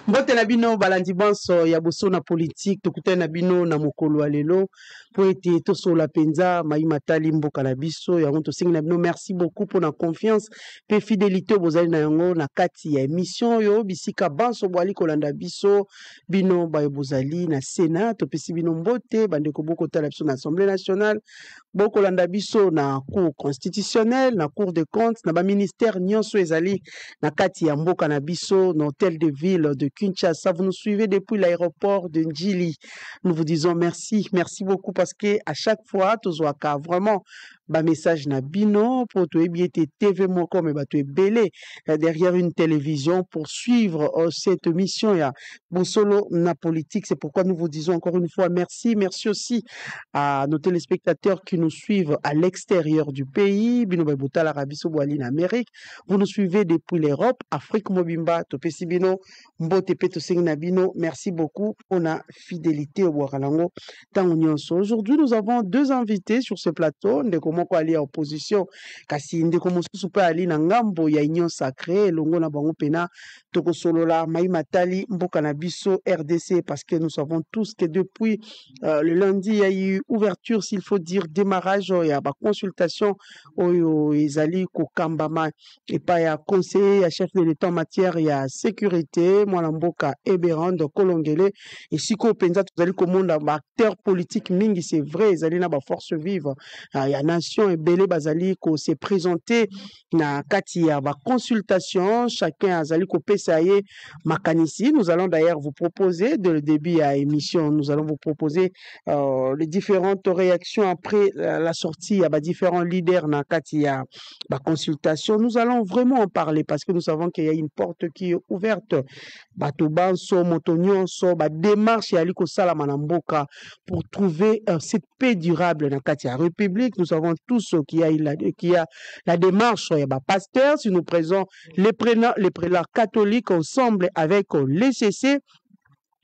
Mbote na bino balandi bonso ya boso na politique tokutani na bino na mokolo ya lelo po ete tosola penza mai matali mboka na biso yango tosengi na bino merci beaucoup pour na confiance pe fidélité bozali na yango na kati ya émission oyo bisika banso bwali kolanda biso bino baye bozali na Sénat topesi bino mbote bandeko bokotala biso na Assemblée nationale bokolanda biso na cour constitutionnelle na cour des comptes na ba ministère nyonso ezali na kati ya mboka na biso na hôtel de ville de Kinshasa. Vous nous suivez depuis l'aéroport de Njili. Nous vous disons merci, merci beaucoup parce que à chaque fois, tozwaka vraiment ba message na bino pour to ebiete TV moko mais ba to belé derrière une télévision pour suivre cette mission ya Bosolo na politique. C'est pourquoi nous vous disons encore une fois merci, merci aussi à nos téléspectateurs qui nous suivent à l'extérieur du pays, bino ba bota l'Arabie Saoudite en Amérique. Vous nous suivez depuis l'Europe, Afrique Mobimba, Topesi Bino, Mbote Peto Nabino. Merci beaucoup pour la fidélité au Waralango. Aujourd'hui, nous avons deux invités sur ce plateau. Ndeko moko ali à opposition. Kasi ndeko mosusu pe ali na ngambo ya union sacrée. Longo na bango pena. Toko solola mai matali mboka na biso RDC parce que nous savons tous que depuis le lundi il y a eu ouverture, s'il faut dire démarrage, il y a ba consultation oyo ezali ko kambama et pas ya conseiller ya chef de l'État en matière ya sécurité mwana mboka Eberand Kolongele et siko penza tozali komonda ba acteur politique mingi c'est vrai ezali na ba force vive ya nation ebele bazali ko se présenter na kati ya ba consultation chacun azali ko pesa ye makanisi. Nous allons d'ailleurs vous proposer de le début à émission nous allons vous proposer les différentes réactions après la sortie à différents leaders na kati ya ba consultation. Nous allons vraiment en parler parce que nous savons qu'il y a une porte qui est ouverte. Batoban so motonyon so ba démarche ya liko sala manamboka pour trouver cette paix durable dans la République. Nous savons tous qu'il y a la démarche ya ba pasteur si nous présentons les prélats catholiques ensemble avec les CC.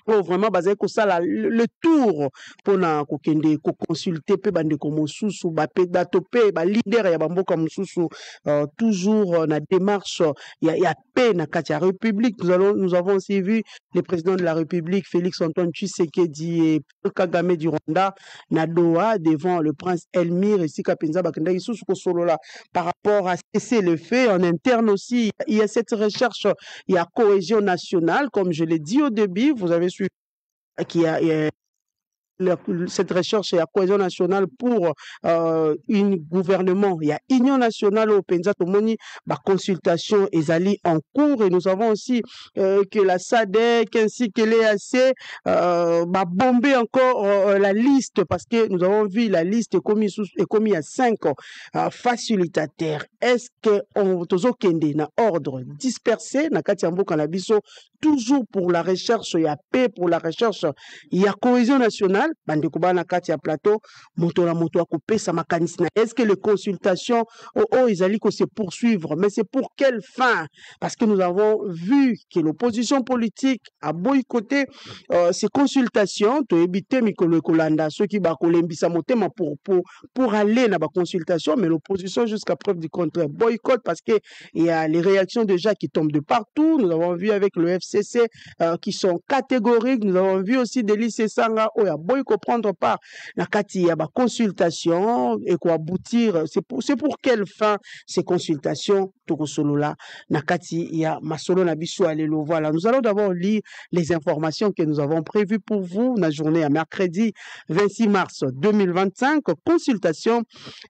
Oh, vraiment basé ko ça le tour pour na kokende ko consulter pe bande ko mosusu ba pe datope ba leader ya bamboka mosusu toujours na démarche ya paix na katia République. Nous avons aussi vu le président de la République Félix Antoine Tshisekedi et Paul Kagame du Rwanda na Doha devant le prince Elmir et Sika Penza bakenda isusu ko solola par rapport à cesser le fait en interne aussi. Il y a cette recherche, il y a cohésion nationale comme je l'ai dit au début, vous avez su qui a cette recherche et la cohésion nationale pour un gouvernement. Il y a Union nationale au Penza Tomoni, la consultation est en cours et nous avons aussi que la SADC ainsi que l'EAC bombé encore la liste parce que nous avons vu la liste est commis à 5 facilitateurs. Est-ce que on tozokende na ordre dispersé na kati ya mboka na biso toujours pour la recherche, il y a paix pour la recherche, il y a cohésion nationale. Bandekubana kati ya plateau, moto la moto a coupé sa mécanisme. Est-ce que les consultations, ils allaient se poursuivre? Mais c'est pour quelle fin? Parce que nous avons vu que l'opposition politique a boycotté ces consultations, to éviter Mikolo Kolanda, ceux qui bakolembisa motema pour aller dans la consultation, mais l'opposition jusqu'à preuve du contraire boycotte parce que il y a les réactions déjà qui tombent de partout. Nous avons vu avec le FCC qui sont catégoriques. Nous avons vu aussi des lycées Sanga où il y a boycott prendre part na kati ya ba consultation et quoi aboutir. C'est pour quelle fin ces consultations tokosolola na kati ya masolo na biso alelo. Voilà, nous allons d'abord lire les informations que nous avons prévues pour vous la journée à mercredi 26 mars 2025. Consultation,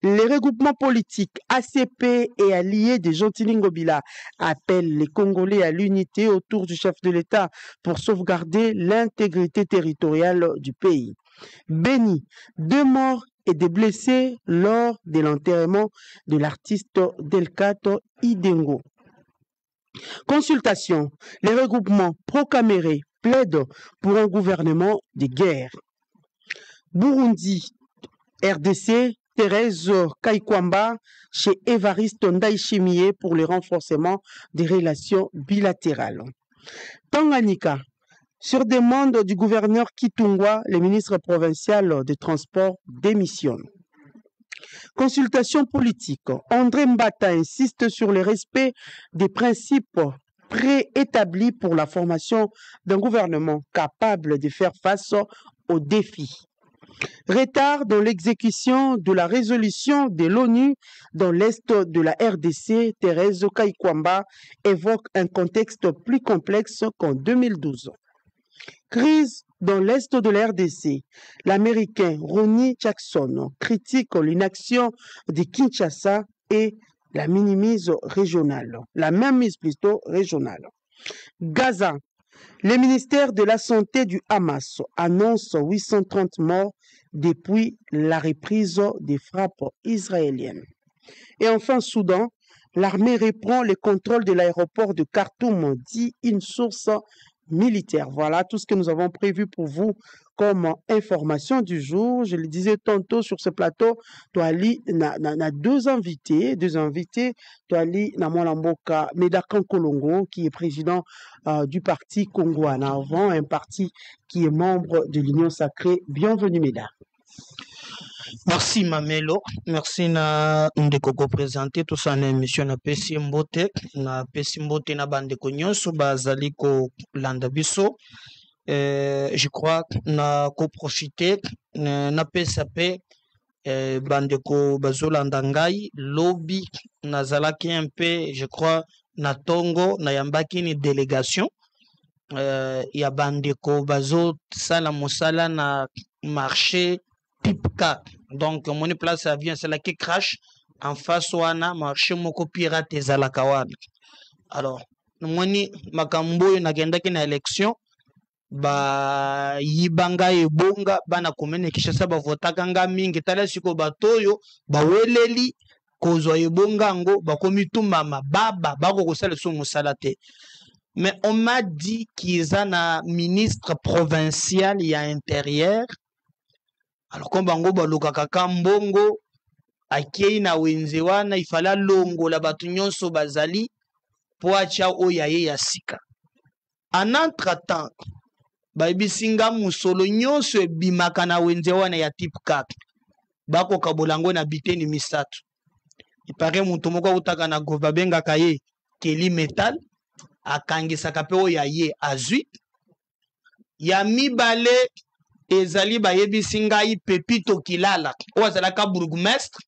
les regroupements politiques ACP et alliés de Gentilini Ngobila appellent les Congolais à l'unité autour du chef de l'État pour sauvegarder l'intégrité territoriale du pays. Béni, 2 morts et des blessés lors de l'enterrement de l'artiste Delcato Idengo. Consultation, les regroupements pro-Caméré plaident pour un gouvernement de guerre. Burundi, RDC, Thérèse Kaikwamba chez Évariste Ndayishimiye pour le renforcement des relations bilatérales. Tanganyika, sur demande du gouverneur Kitungwa, le ministre provincial des Transports démissionne. Consultation politique. André Mbata insiste sur le respect des principes préétabli pour la formation d'un gouvernement capable de faire face aux défis. Retard dans l'exécution de la résolution de l'ONU dans l'est de la RDC, Thérèse Kaikwamba évoque un contexte plus complexe qu'en 2012. Crise dans l'est de la RDC. L'Américain Ronnie Jackson critique l'inaction de Kinshasa et la mainmise régionale. Gaza. Le ministère de la Santé du Hamas annonce 830 morts depuis la reprise des frappes israéliennes. Et enfin, Soudan, l'armée reprend le contrôle de l'aéroport de Khartoum, dit une source militaire. Voilà tout ce que nous avons prévu pour vous comme information du jour. Je le disais tantôt sur ce plateau, Toali na deux invités. Toali na Mwalamboka Medakan Kolongo, qui est président du parti Congo en avant, un parti qui est membre de l'Union sacrée. Bienvenue, Meda. Merci Mamelo, merci na ndeko ko présenter tout ça na émission na pesi mbote na bande ko nyonso bazali ko landa biso. Je crois na ko profiter na PSAP bande ko bazolanda ngai lobby nazalaki un peu je crois na Tongo na yambaki ni délégation ya bande ko bazo sala mosala na marché type 4. Donc mon place avion c'est là qui crash en face wana marché moko pirate ezalaka wana. Alors moni makambo na gendaki na élection ba yibanga ebonga bana komene Kinshasa ba votaka nga mingi tala siko batoyo ba weleli kozwa ebonga ngo bakomi tumama baba bako kosala so musala te. Mais on m'a dit qu'ils ont un ministre provincial il y a intérieur. Alors comme bango balukaka kambongo akei na wenze wana ifala longo la batu nyonso bazali po acha oya ye ya sika. En entre-temps baibisinga musolo nyonso ebimaka na wenze wana ya type 4 bako kabolango na biteni misatu. Ipare mutu moko utaka na gova bengaka ye Keli Metal akangisaka pe oya ye azui ya mibale ezali bayebisi ngai Pepito Kilala oyo azalaka bourgmestre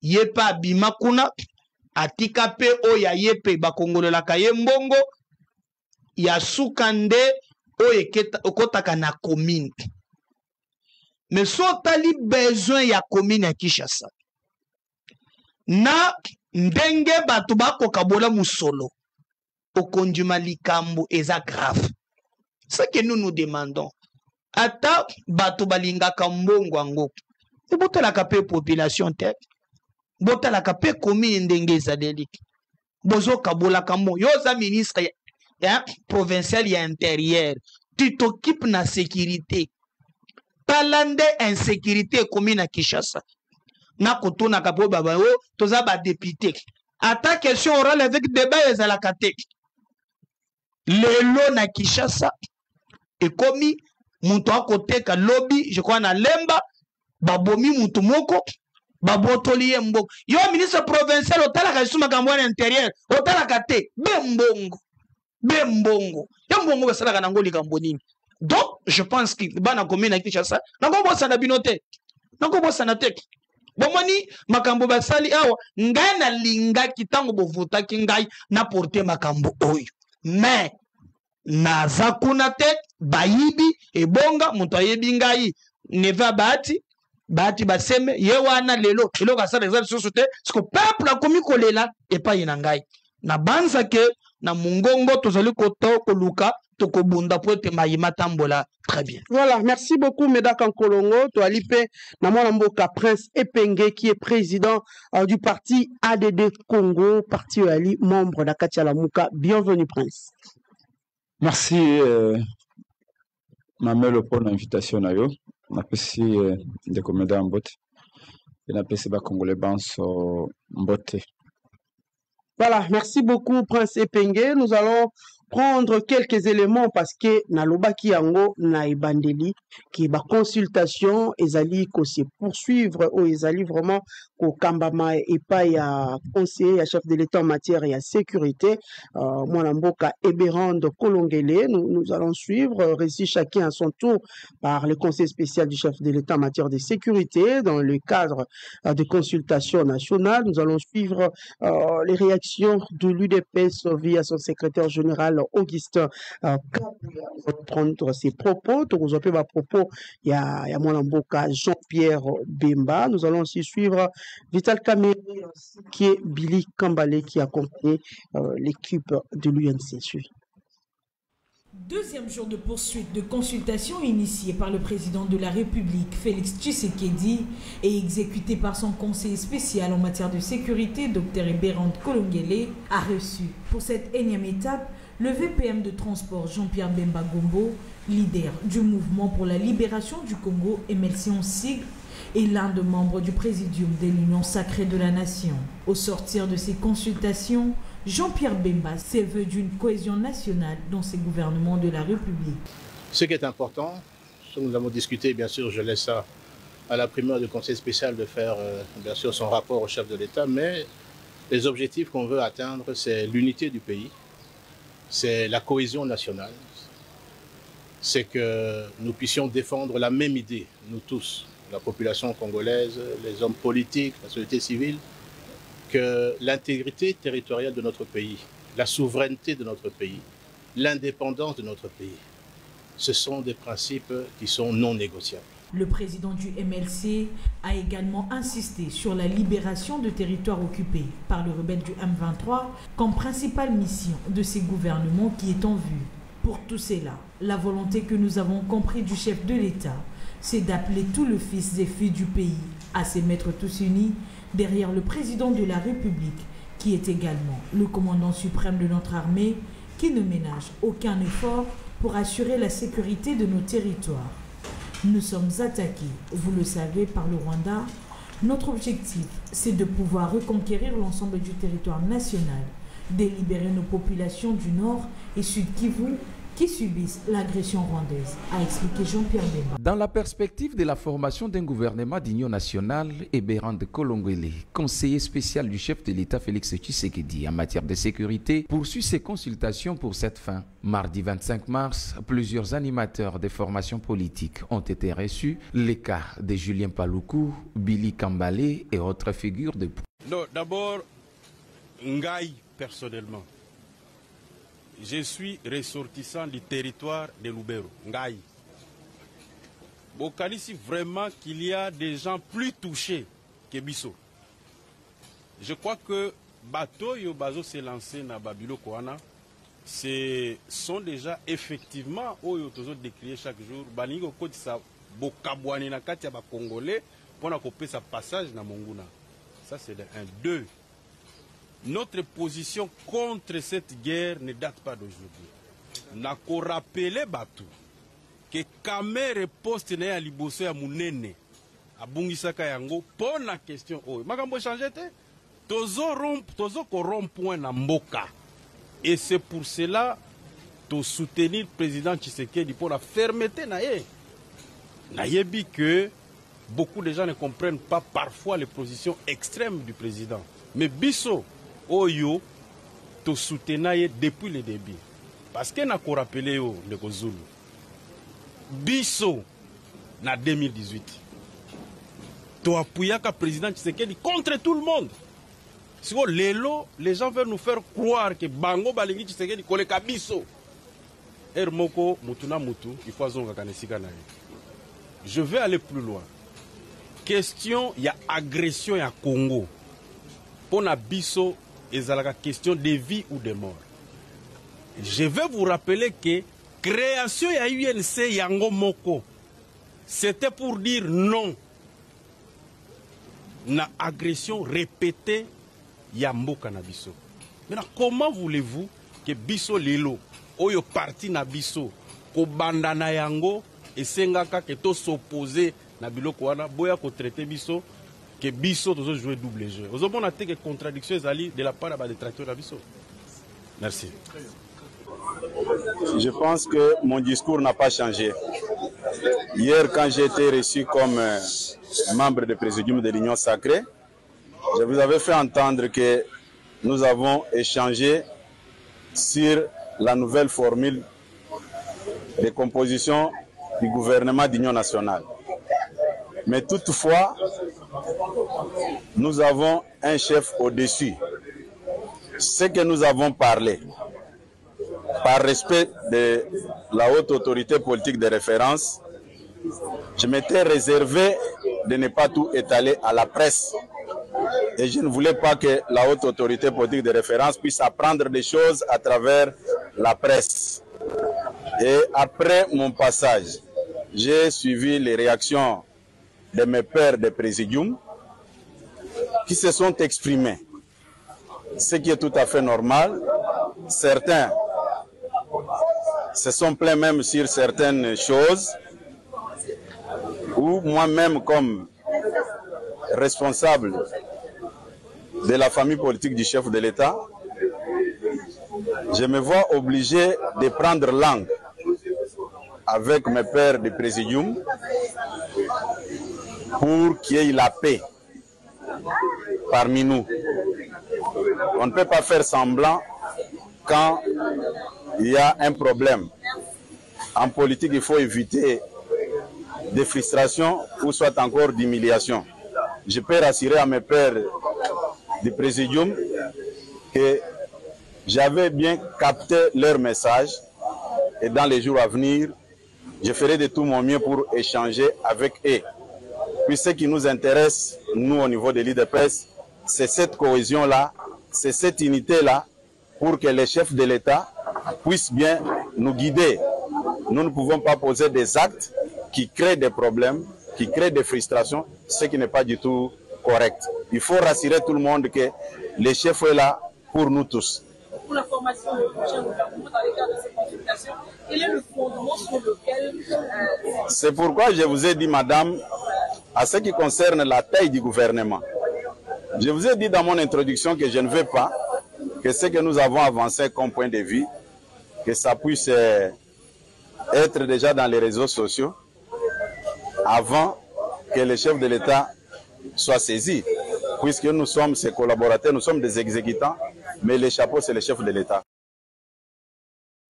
ye pa abima kuna atika pe oyo ye pe bakongolelaka ye mbongo ya suka nde oyo okotaka na commune. Mais so tali besoin ya commune ya Kinshasa na ndenge bato bakoka bola musolo okondima likambo eza grave. Ce que nous demandons ata bato balingaka mbongo ango botalaka pe population te botalaka pe commune ndenge ezaleli bozoka bolaka mbo yo za ministre ya provincial ya intérieur tu t'occupes na sécurité talande insécurité commune à Kinshasa na kotuna kapo baba yo toza ba député ata question orale avec débat ezalaka te lelo na Kinshasa ekomi mutu akoteka lobby je crois na lemba babomi mutu moko babotoli ye mbongo yo ministre provincial otalaka suma kambo na intérieur otalaka te bembongo ya mbongo basalaka nango likambo nini. Donc je pense que bana commune na Kinshasa nango bosana bino te nango bosana te bomoni makambo basali awa ngai na lingaki tango bovotaki ngai na porter makambo oyo mais naza kuna te bayibi ebonga mutu ayebi ngai neva bahati baseme ye wana lelo eloko asala example susu te parce que peuple akomi kolela epai na ngai na banza ke na mungongo tozali koluka tokobunda po ete mayima tambola très bien. Voilà, merci beaucoup Medak Nkolongo, Toalipe Namona Mboka Prince Epenge qui est président du parti ADD Congo, parti Ali, membre d'Akatia Lamuka. Bienvenue Prince. Merci Mamelo pour l'invitation na yo. Napesi de komeda mbote. Et napesi ba Congolais banso mbote. Voilà, merci beaucoup Prince Epenge. Nous allons prendre quelques éléments parce que nalobaki yango na ebandeli qui ba consultation ezali ko se poursuivre ou ezali vraiment ko kambama et pas ya conseiller ya chef de l'État en matière ya sécurité mwana mboka Eberande Kolongele. Nous allons suivre récit chacun à son tour par le conseil spécial du chef de l'État en matière de sécurité dans le cadre de consultation nationale. Nous allons suivre les réactions de l'UDPS via son secrétaire général Augustin Kabuya. Nous allons prendre ses propos. Nous allons à propos, il y a Mwanamboka Jean-Pierre Bemba. Nous allons aussi suivre Vital Kamere qui est Billy Kambale qui accompagne l'équipe de l'UNCSU. Deuxième jour de poursuite de consultation initiée par le président de la République, Félix Tshisekedi, et exécutée par son conseiller spécial en matière de sécurité, Dr Eberande Kolongele, a reçu pour cette énième étape le VPM de transport Jean-Pierre Bemba Gombo, leader du mouvement pour la libération du Congo, MLC en sigle, et l'un des membres du présidium de l'Union sacrée de la nation. Au sortir de ces consultations, Jean-Pierre Bemba s'est vu d'une cohésion nationale dans ces gouvernements de la République. Ce qui est important, ce que nous avons discuté, bien sûr, je laisse ça à la primaire du conseil spécial de faire, bien sûr, son rapport au chef de l'État, mais les objectifs qu'on veut atteindre, c'est l'unité du pays, c'est la cohésion nationale, c'est que nous puissions défendre la même idée, nous tous, la population congolaise, les hommes politiques, la société civile, que l'intégrité territoriale de notre pays, la souveraineté de notre pays, l'indépendance de notre pays, ce sont des principes qui sont non négociables. Le président du MLC a également insisté sur la libération de territoires occupés par le rebelle du M23 comme principale mission de ces gouvernements qui est en vue. Pour tout cela, la volonté que nous avons compris du chef de l'État, c'est d'appeler tous les fils et filles du pays à se mettre tous unis derrière le président de la République, qui est également le commandant suprême de notre armée, qui ne ménage aucun effort pour assurer la sécurité de nos territoires. Nous sommes attaqués, vous le savez, par le Rwanda. Notre objectif, c'est de pouvoir reconquérir l'ensemble du territoire national, délibérer nos populations du Nord et Sud Kivu qui subissent l'agression rwandaise, a expliqué Jean-Pierre Bemba. Dans la perspective de la formation d'un gouvernement d'union nationale, Eberande Kolongele, conseiller spécial du chef de l'État Félix Tshisekedi en matière de sécurité, poursuit ses consultations pour cette fin. Mardi 25 mars, plusieurs animateurs des formations politiques ont été reçus. Les cas de Julien Paluku, Billy Kambale et autres figures de... Non, d'abord, Ngaï personnellement. Je suis ressortissant du territoire de Lubero, Ngaï. Bokalisi vraiment qu'il y a des gens plus touchés que Bisso. Je crois que bateau yo bazo s'est lancé na Babilo Koana, ce sont déjà effectivement oyo tozo décrier chaque jour baningo koti sa bokabwani na kati ya ba Congolais pour na couper sa passage na Monguna. Ça c'est de 1. 2. Notre position contre cette guerre ne date pas d'aujourd'hui. N'a qu'au rappeler Batou que Kamere poste na liboso ya munene abungisaka yango pour la question oyo. Makambo changer te tozo corrompre na mboka. Et c'est pour cela to soutenir le président Tshisekedi pour la fermeté na ye. Na yebi que beaucoup de gens ne comprennent pas parfois les positions extrêmes du président. Mais Bisso Oyo, to soutenir depuis le début. Parce que n'a qu'au rappeler yo le Zulu. Bisso na 2018. To appuyer ka président Tshisekedi contre tout le monde. Si vous lelo, les gens veulent nous faire croire que Bango Balingi Tshisekedi koleka Bisso. Hermoko mutuna mutu, il faut zonga kanesika na ye. Je vais aller plus loin. Question, il y a agression ya Congo. Pour na Bisso, il y a la question de vie ou de mort. Je vais vous rappeler que création ya UNC Yango Moko, c'était pour dire non na agression répétée ya mboka na Bisso. Maintenant, comment voulez-vous que Bisso lelo oyo parti na Bisso ko banda na yango et sengaka que to s'opposer na biloko wana boya ko traiter Bisso que Bisso doit jouer double jeu. Vous avez que contradiction de la part des détracteurs de Bisso. Merci. Je pense que mon discours n'a pas changé. Hier, quand j'ai été reçu comme membre du Présidium de l'Union Sacrée, je vous avais fait entendre que nous avons échangé sur la nouvelle formule de composition du gouvernement d'Union nationale. Mais toutefois, nous avons un chef au-dessus. Ce que nous avons parlé, par respect de la haute autorité politique de référence, je m'étais réservé de ne pas tout étaler à la presse. Et je ne voulais pas que la haute autorité politique de référence puisse apprendre des choses à travers la presse. Et après mon passage, j'ai suivi les réactions de mes pairs de présidium qui se sont exprimés. Ce qui est tout à fait normal. Certains se sont plaints même sur certaines choses, ou moi-même comme responsable de la famille politique du chef de l'État, je me vois obligé de prendre langue avec mes pairs de présidium pour qu'il y ait la paix parmi nous. On ne peut pas faire semblant quand il y a un problème. En politique, il faut éviter des frustrations ou soit encore d'humiliation. Je peux rassurer à mes pairs du Présidium que j'avais bien capté leur message et dans les jours à venir, je ferai de tout mon mieux pour échanger avec eux. Puis ce qui nous intéresse, nous au niveau de l'IDPS, c'est cette cohésion-là, c'est cette unité-là pour que les chefs de l'État puissent bien nous guider. Nous ne pouvons pas poser des actes qui créent des problèmes, qui créent des frustrations, ce qui n'est pas du tout correct. Il faut rassurer tout le monde que le chef est là pour nous tous. Pour la formation du prochain gouvernement dans le cadre de ces consultations, quel est le fondement sur lequel... C'est pourquoi je vous ai dit, madame, à ce qui concerne la taille du gouvernement, je vous ai dit dans mon introduction que je ne veux pas que ce que nous avons avancé comme point de vue, que ça puisse être déjà dans les réseaux sociaux avant que le chef de l'État soit saisi, puisque nous sommes ses collaborateurs, nous sommes des exécutants, mais le chapeau, c'est le chef de l'État.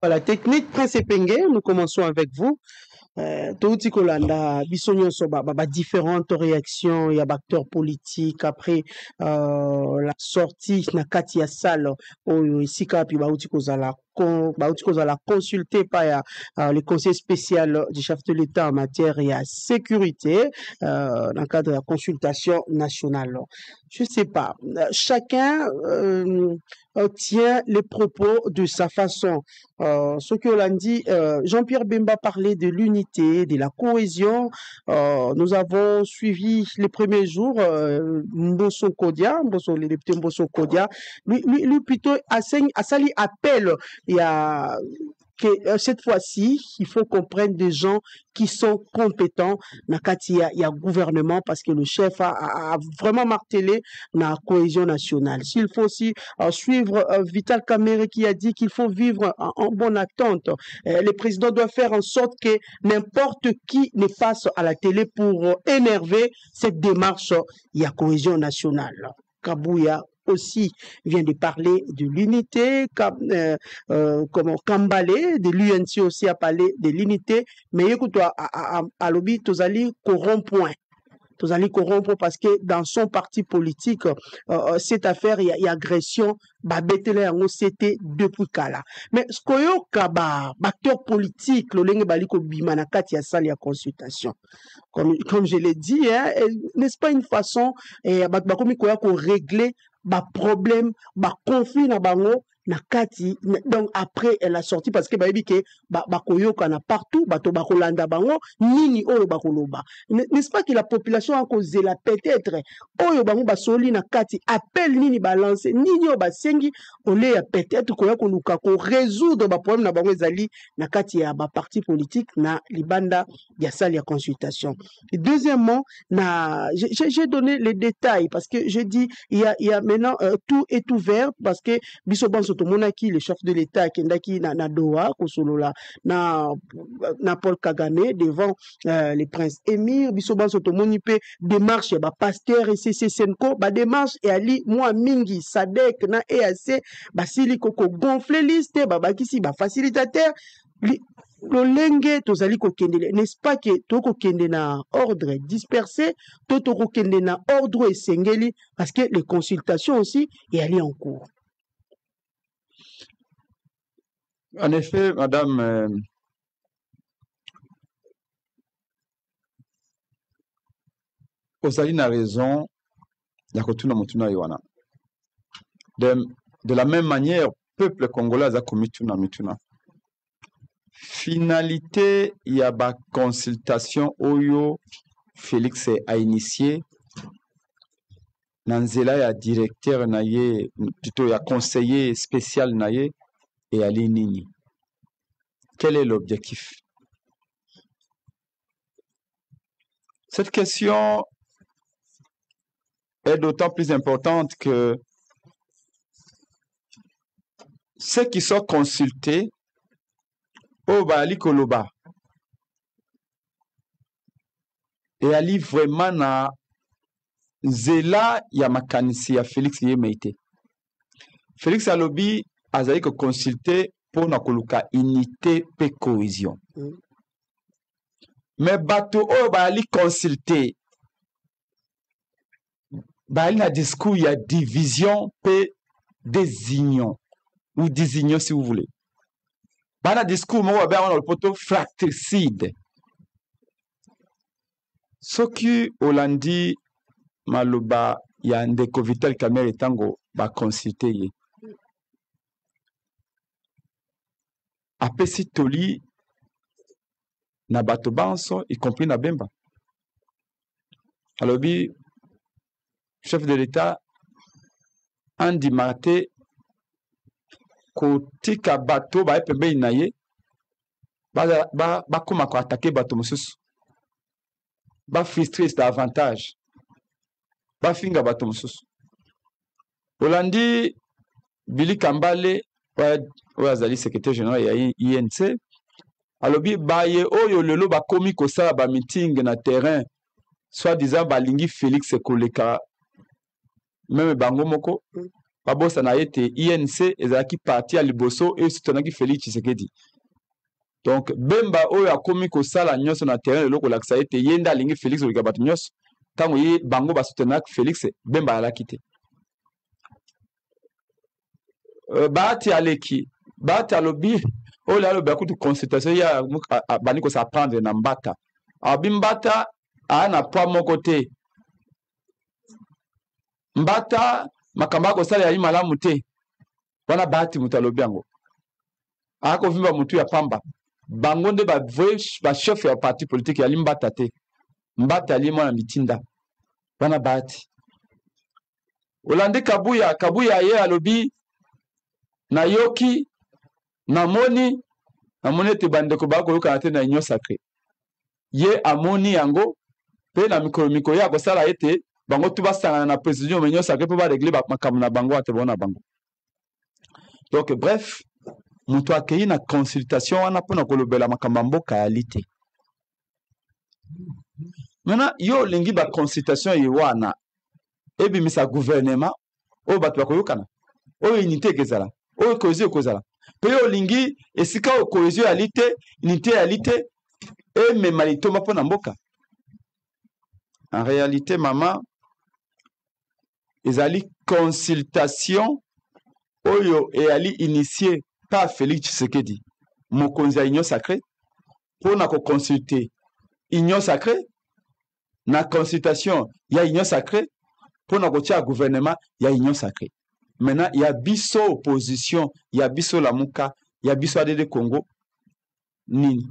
Voilà, technique, Prince Epenge, nous commençons avec vous. Touti kolanda biso nyonso différentes réactions, il y a acteurs politiques après la sortie na kati ya salle oyo esika pi bauti kozala consulter par le conseil spécial du chef de l'État en matière de sécurité dans le cadre de la consultation nationale. Je sais pas, chacun tient les propos de sa façon. Ce que l'on dit, Jean-Pierre Bemba parlait de l'unité, de la cohésion. Nous avons suivi les premiers jours Mbosso Kodia, le député Mbosso Kodia, lui plutôt Assali appelle. Il y a que cette fois-ci, il faut qu'on prenne des gens qui sont compétents. Il y a gouvernement parce que le chef a vraiment martelé la cohésion nationale. S'il faut aussi suivre Vital Kamerhe qui a dit qu'il faut vivre en bonne attente, le président doit faire en sorte que n'importe qui ne passe à la télé pour énerver cette démarche. Il y a cohésion nationale. Kabouya aussi vient de parler de l'unité, comme Kambale, de l'UNC aussi a parlé de l'unité, mais écoute, à l'objet, tozali corrompoint. Tozali corrompre parce que dans son parti politique, cette affaire, il y a agression, babetele yango c'était depuis kala. Mais ce qu'on a acteur politique, le lenge baliko bimana kati ya salle ya consultation. Comme je l'ai dit, hein, n'est-ce pas une façon, bakomi koya ko régler ba problème, ba conflit na bango na kati. Donc après elle a sorti parce que bayebi ke bakoyoka na partout, bato bakolanda bango nini oyo bakoloba. N'est-ce pas que la population a causé la peut-être oyo bango basoli na kati appelle nini balance nini oyo basengi ole ya peut-être koya koluka ko résoudre ba problème na bango ezali na kati ya ba parti politique na libanda ya salle ya consultation. Et deuxièmement, j'ai donné les détails parce que je dis il y a maintenant tout est ouvert parce que biso banso nyonso tomonaki le chef de l'État akendaki na Doha kosolola na Paul Kagame devant le prince Émir biso banso tomoni pe démarche ba pasteur et Senko ba démarche et ali moi mingi Sadek na EAC basili koko gonfler liste ba bakisi ba facilitateur lolenge tozali kokendele n'est-ce pas que tokokende na ordre dispersé tokokende na ordre esengeli parce que les consultations aussi et aller en cours. En effet, madame, ozali na raison ya kotuna motuna yowana. De la même manière, peuple congolais a komituna mituna. Finalité, il y a ba consultation oyo Félix a initié. Nanzela ya directeur naye, plutôt ya conseiller spécial naye et Ali Nini. Quel est l'objectif? Cette question est d'autant plus importante que ceux qui sont consultés au Bali Koloba et Ali vraiment na zela ya makanisi ya Félix Yemeite. Félix alobi azali ko consulter pour na koluka unité pe cohésion. Mais bato o bali consulter bali na discours ya division pe désunion ou désunion si vous voulez. Bana discours mo ba on le poto fratricide. Soki Olandi maloba ya ndeko Vital Kamerhe tango ba consulter ye. Apesi toli na bato banso y compris na Bemba. Alobi chef de l'État andi mate kotika bato ba pembe na ye ba koma ko attaquer bato mosusu. Ba frustrer davantage. Ba finga bato mosusu. Olandi Billy Kambale azali secrétaire général ya INC alobi baye oyo lelo bakomi kosala ba meeting na terrain soit disant balingi Félix koleka même bango moko babosa na yete INC ezalaki parti ya liboso et soutenaki Félix Tshisekedi. Donc Bemba oyo akomi kosala nyonso na terrain lelo kolakisa yete yenda alingi Félix koleka bato nyonso tango ye bango ba soutenaki Félix Bemba alaki te. Bahati aleki Bahati alobi oyo alobi akutu consultation ya bani ko sa prendre na Mbata abimbata ana poa moko te Mbata makamba ko sala ya malamu te wana Bahati mutalobi yango ako vimba mutu ya pamba bango nde ba chef ya parti politique ya Mbata te Mbata ali mwana mitinda wana Bahati Olande Kabuya ye alobi na yoki namoni te bandeko bako yoka te na union sacrée ye amoni yango pe na mikolo ya kosala ete bango tu basangana na président union sacrée pe ba régler ba makambo na bango ate bona bango. Donc bref mutu akei na consultation wana pona kolobela makambo mboka ya lite. Maintenant yo lingi ba consultation ye wana ebi misa gouvernement o batu bakoyokana o unité kezala o cohésion kozala pe yo lingi esika o cohésion ya lite unité ya lite e memalito mapona mboka. En réalité maman ezali consultation oyo eyali initié par Félix Tshisekedi mokonzi ya union sacrée pona ko consulter union sacrée na consultation ya union sacrée pona ko tia gouvernement ya union sacrée. Maintenant il y a biso opposition, il y a biso lamuka, il y a biso ADD Congo nini.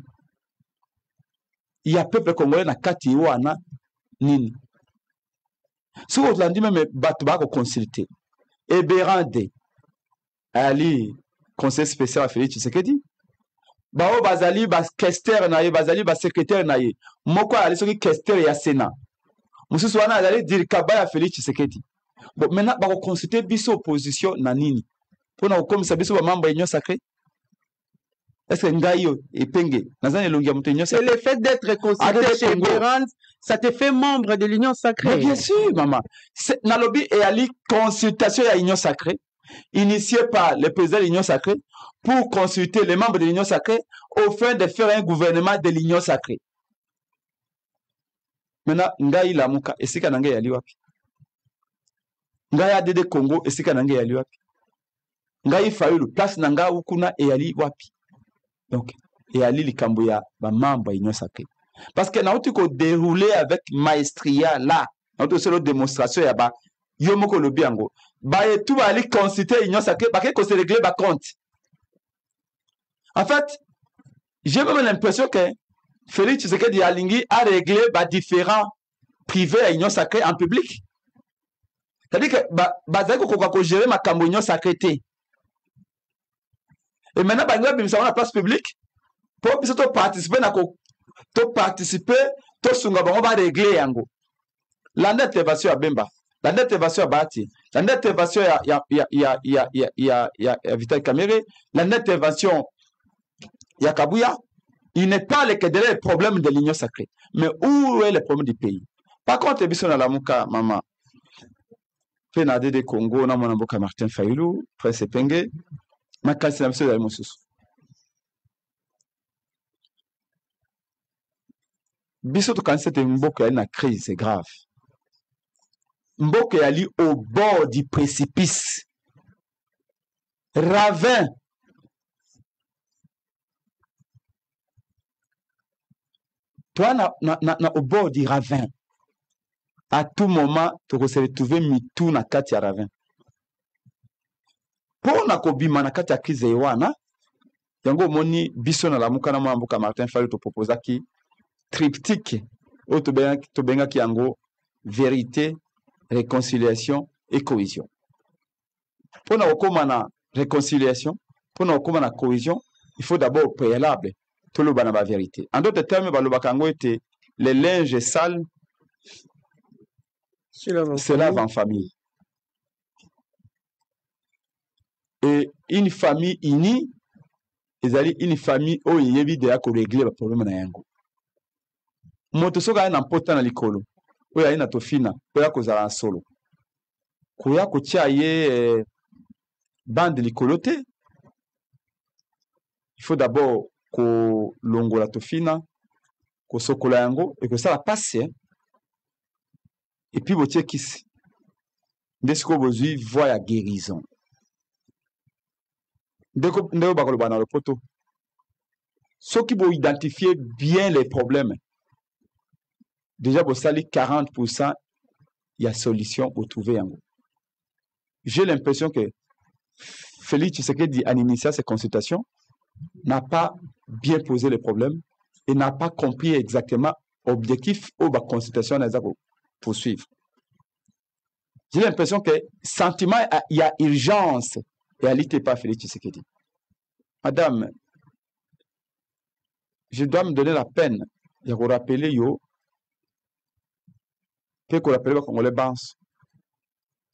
Il y a peuple congolais na kati wana nini. Si vous l'avez même bato ba ko consulter et Berande ali conseil spécial à Félix Tshisekedi bao bazali ba questeur na ye bazali ba secrétaire na ye moko ali soki questeur ya Sénat mususu wana azali dirikaba ya Félix Tshisekedi. Bon maintenant ba ko consulter biso opposition na nini pour nous comme ça biso ba membre union sacrée. Est-ce que ngayo epenge nazana elongia muto union sacrée? Et le fait d'être considéré chez Bérand, ça te fait membre de l'union sacrée? Mais bien sûr, maman. Nalobi et Ali consultation à l'union sacrée, initiée par le président de l'union sacrée, pour consulter les membres de l'union sacrée au fin de faire un gouvernement de l'union sacrée. Maintenant, ngai lamuka esika nange yali wapi? Ngai adede Congo esika nange yali wapi? Ngai Fayulu place nanga ukuna e yali wapi? Donc, et ali likambo ya ba membre union sacrée. Parce que nous avons déroulé avec maestria là, nous avons une démonstration ya ba yomoko lobiango. Ba et tout aller consulter l'union sacrée parce que c'est réglé ba compte. En fait, j'ai même l'impression que Félix Tshisekedi Alingi a réglé ba différents privés à l'union sacrée en public. C'est-à-dire que ba zako ko gérer ma kambo union sacrée. Et maintenant ba ngaba bimisa na place publique pour participer na ko to participer, to sunga bango ba régler yango. La nette évasion à Bemba, la nette évasion à Bati, la nette évasion ya Vital Kamerhe, la nette évasion ya Kabuya. Il n'est pas le cadre problème de l'union sacrée. Mais où est le problème du pays? Par contre, biso na lamuka mama. Penade de Congo na mwana mboka Martin Fayulu, Prince Penge, makasi na biso ya mosusu. Biso to kanisa te mboka ya na crise, c'est grave. Mboka yali au bord du précipice. Ravin. Toi, au bord du ravin. À tout moment, tu peux se retrouver mitou na kati ya ravin. Pour na kobima na kati ya crise ewana, yango moni biso na lamuka na mboka Martin Fayulu to proposa ki triptyque au Tobenga Kiango, vérité, réconciliation et cohésion. Pour nous la réconciliation, pour nous la cohésion, il faut d'abord préalable tout le la vérité. En d'autres termes, le Bakango était les linges sales se lavent en famille. Et une famille unie, une famille où il y a vidéo pour régler le problème na yango. Moto soka na mpota na likolo oyo ayi na tofina oyo kozala na solo koya kotia ye bande likolo te. Il faut d'abord kolongola tofina kosokola yango et kosala passe et puis botie kisi nde sikoyo bozwi voie ya guérison ndeko bakoloba na lopoto soki bo identifier bien les problèmes. Déjà, vous salez 40%, il y a solution pour trouver un goût. J'ai l'impression que Félix Tshisekedi, en initiant ces consultations, n'a pas bien posé les problèmes et n'a pas compris exactement l'objectif où la consultation va poursuivre. J'ai l'impression que sentiment, il y a urgence et elle n'était pas Félix Tshisekedi. Madame, je dois me donner la peine de vous rappeler qu'on appelle les Congolais Bans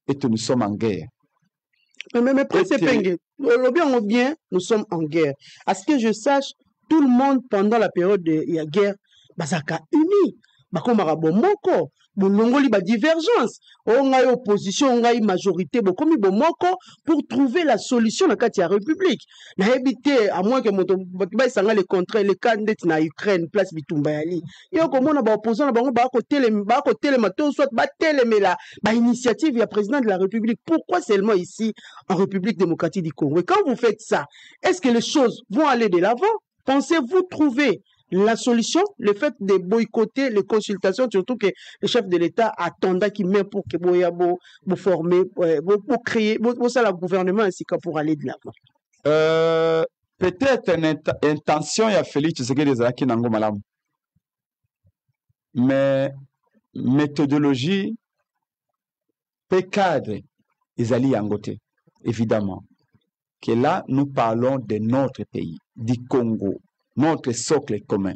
et que nous sommes en guerre. Mais Prince Penge, bien, nous sommes en guerre. À ce que je sache, tout le monde pendant la période de la guerre, bazaka uni, bakomara bomoko, bolongoli ba divergence, on a opposition, on a majorité, bokomi bomoko pour trouver la solution dans la République. Na habité à moins que moto ba sanga les contrats les candidat na Ukraine place bitumba yali. Yo komona ba opposant na bango ba ko tele mato soit ba telemela ba initiative ya président de la République. Pourquoi seulement ici en République démocratique du Congo? Et quand vous faites ça, est-ce que les choses vont aller de l'avant? Pensez-vous trouver la solution, le fait de boycotter les consultations, surtout que le chef de l'État attendait qu'il met pour que vous former, pour créer, ça le gouvernement ainsi que pour aller de l'avant. Peut-être une intention ya Félix Tshisekedi ezalaki nango malamu. Mais méthodologie peut cadre ezali yango te, évidemment. Que là nous parlons de notre pays, du Congo. Notre socle commun.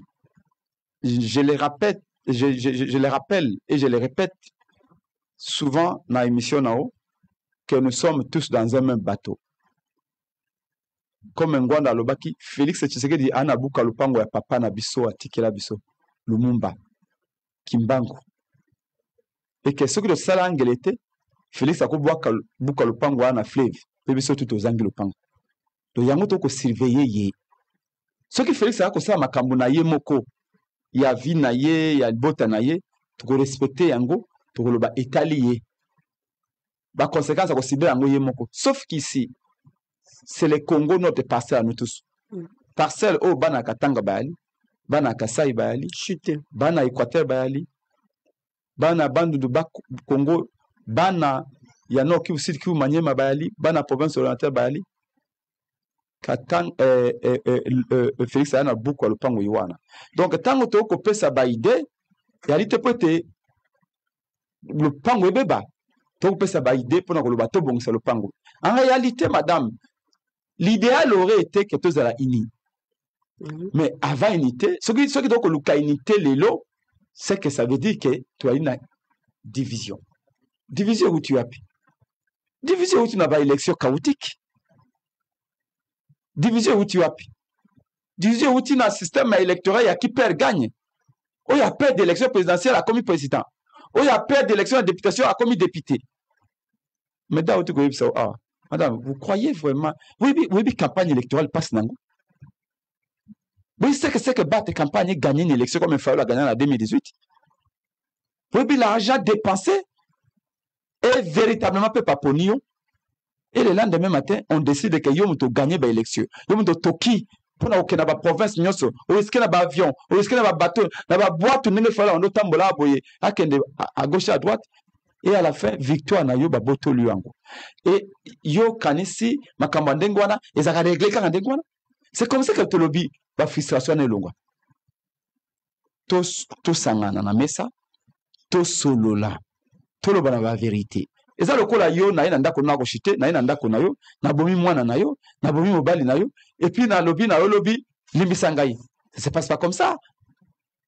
Je le rappelle et je le répète souvent dans l'émission que nous sommes tous dans un même bateau. comme Ngwanda alobaki Félix Tshisekedi ana buka lupango ya papa na biso atikela biso Lumumba Kimbangu et que ce que le sala angelete Félix akobwaka buka lupango ana fleuve pe biso tout ozangi lupango to yango to ko surveiller ye ce que Félix akosala makambo na ye moko ya vie na ye ya bota na ye to ko respecter yango to ko loba etali ye ba conséquence ko sibe yango ye moko sauf qu'ici c'est le Congo notre parcelle à nous tous parcelle au bana katanga bayali bana kasai bayali chute bana équateur bayali bana bandu de Congo bana ya no ki sud ki manyema bayali bana province orientale bayali katang Félix ana buku alupango yiwana donc tango to ko pesa ba idée yali te peut lupango ebeba to ko pesa ba idée pour na ko lobato bongisa lupango en réalité madame l'idéal aurait été que tous à la uni mais avant unité ce qui donc luka unité lelo c'est que ça veut dire que tu as une division où tu as division où tu n'as pas élection chaotique division où tu as division où tu as un système électoral qui perd gagne où il y a perd d'élection présidentielle à commis président où il y a perd d'élection de députation à commis député mais là où tu connais ça madame vous croyez vraiment oui campagne électorale passe nango oui c'est que battre campagne gagner une élection comme il fallait la gagner en 2018 oui l'argent dépensé est véritablement peu paponio et le lendemain matin on décide que yom to gagner ba élection yom to toki pour na okena ba province nyonso o risque na ba avion o risque na ba bateau na ba boîte ndenge fala on tambola boye akende à gauche à droite et à la fin victoire na yo ba boto luango et yo kanisi makambo ndenge wana ezaka régler kanga ndenge wana c'est comme ça que to lobby ba frustration na elongwa to sangana na mesa to solola to loba na ba vérité eza lokola yo na ye na ndako na ko chite na ye na ndako na yo na bomi mwana na yo na bomi mobali na yo et puis na lobby na yo lobby limbisa ngai ça se passe pas comme ça.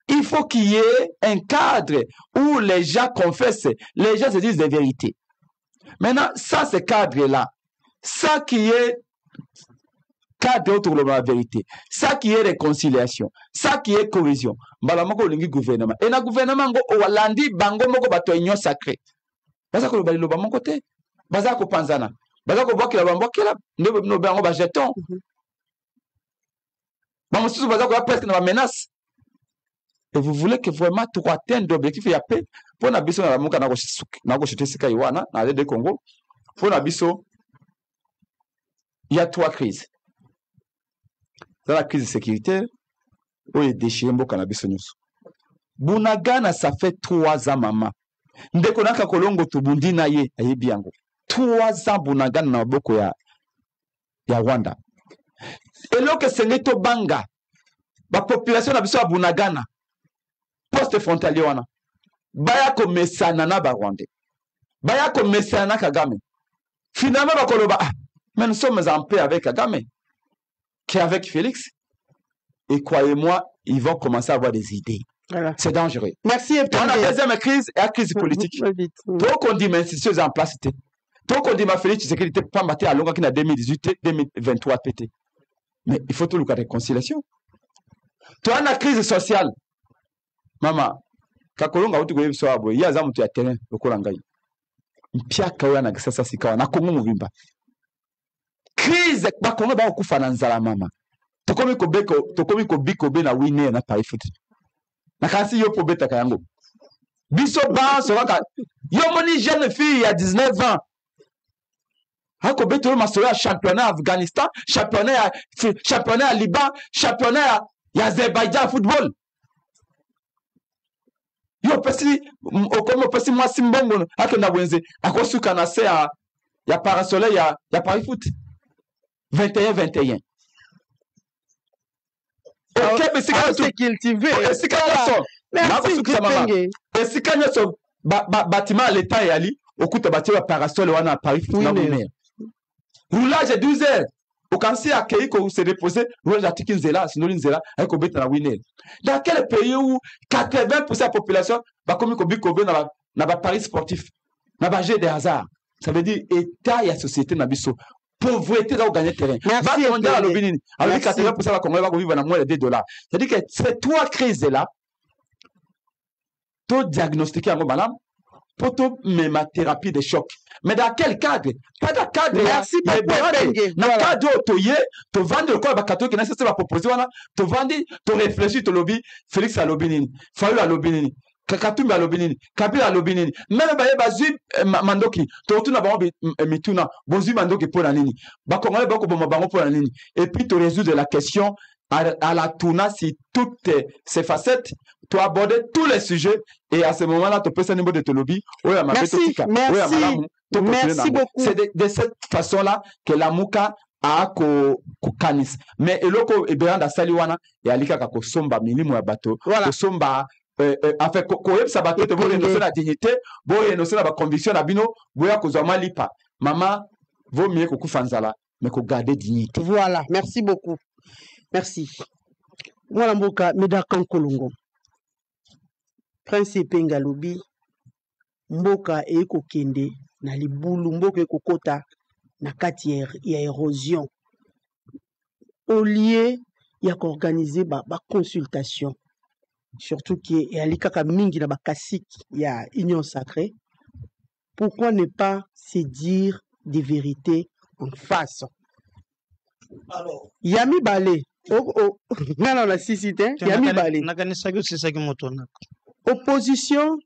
Il faut qu'il y ait un cadre où les gens confessent, les gens se disent des vérités. Maintenant, ça, ce cadre-là, ça qui est cadre autour de la vérité, ça qui est réconciliation, ça qui est cohésion. Balamoko lingi gouvernement. Et na gouvernement ngo owalandi bango moko bato union sacrée. Baza ko bali loba mon côté. Baza ko panzana. Baza ko bokela bambokela no bango ba jeton. Ba mosusu baza ko presque na menace. Et vous voulez que vraiment tu atteindre l'objectif ya paix pour na biso na muka na ko chite sika iwana na de Congo. Pour na biso il y a 3 crises. Dans la crise sécuritaire, où est déchiré mboka na biso nyuso. Bunagana ça fait 3 ans maman. Ndeko naka kolongo tubundi na ye ayebi yango. 3 ans Bunagana na boko ya Rwanda. Et là que sengeto banga ba population na biso ya Bunagana poste frontalier wana baya ko mesana na ba Rwanda. Baya ko mesana na Kagame. Finalement ba koloba mais nous sommes en paix avec Kagame qu'avec Félix. Et croyez-moi, ils vont commencer à avoir des idées. Voilà. C'est dangereux. Merci. On a la deuxième crise et la crise politique. Donc on dit mais institutions en place. Donc on dit ma Félix Tshisekedi n'était pas battu à longueur qui a 2018, 2023 pété. Mais il faut tout le cas de réconciliation. Toi on a crise sociale. Maman, kakolonga uti kwa hiyo abo ya zamu tu ya terrain lokola ngai. Mpiaka wana na sasa sikawa na Kongo muvimba. Crise bakongo ba okufa na nzala mama. Tokomi ko biko be na winner na pari foot. Na kasi yo po beta kayango. Biso ba so kaka yo moni jeune fille à 19 ans. Hako beto ma solo championnat Afghanistan, championnat Liban, championnat ya Azerbaïdjan football. Yo pesi okomo pesi moi simbongo akenda wenze akosuka na se ya parasoleil ya pari foot. 21-21. Ok, mais c'est cultivé. C'est quand bâtiment à l'état et ali, au coup de bâtiment parasol ou à Paris, roulage de 12 heures. Au cancer à Keiko où se reposer, roulage à Tikinzela, sinon l'Inzela, avec au bête à la winner. Dans quel pays où 80% de la population va comme Kobikobe n'a pas Paris sportif, n'a pas jeu de hasard. Ça veut dire État et la société n'a pas pauvreté va gagner terrain. Merci. Alors, 80% de la Congolais va vivre dans moins de $2. C'est-à-dire que ces trois crises-là, tu diagnostiques un malade pour ma thérapie de choc. Mais dans quel cadre? Pas dans le cadre. Merci dans le cadre où tu vends le corps à qui n'est pas proposé, tu vends, tu réfléchis, tu lobby, Félix a lobby nini, Fayou a lobby nini, Kakatumbi a lobby nini, Kabila a lobby nini. Même Bazi Mandoki, tu retournes à Mituna, Bozu Mandoki pour la nini. Bakongole Bako Bomabango pour la nini. Et puis tu résous de la question à la tourna si toutes ces facettes, tu abordes tous les sujets et à ce moment-là, tu peux faire un niveau de te lobby. Merci beaucoup. C'est de cette façon-là que la Mouka a canis. Mais eloko eberanda saliwana et alika kako somba milimo ya bato. Voilà. Somba afin koyeb sa bato te bo renoncer la dignité, bo renoncer la conviction na bino, boya kozama lipa. Maman, vaut mieux que kufanzala, mais ko garder dignité. Voilà, merci beaucoup. Merci. Moi, mboka Medaka Kolongo. Prince Epenga lobi mboka eko kende na libulu mboka eko kota na kati ya érosion. Au lieu ya organiser ba consultation surtout qui est alikaka mingi na ba kasiki ya union sacrée. Pourquoi ne pas se dire des vérités en face? Alors, Yami Balé. Non, la cité. Yami Balé. Opposition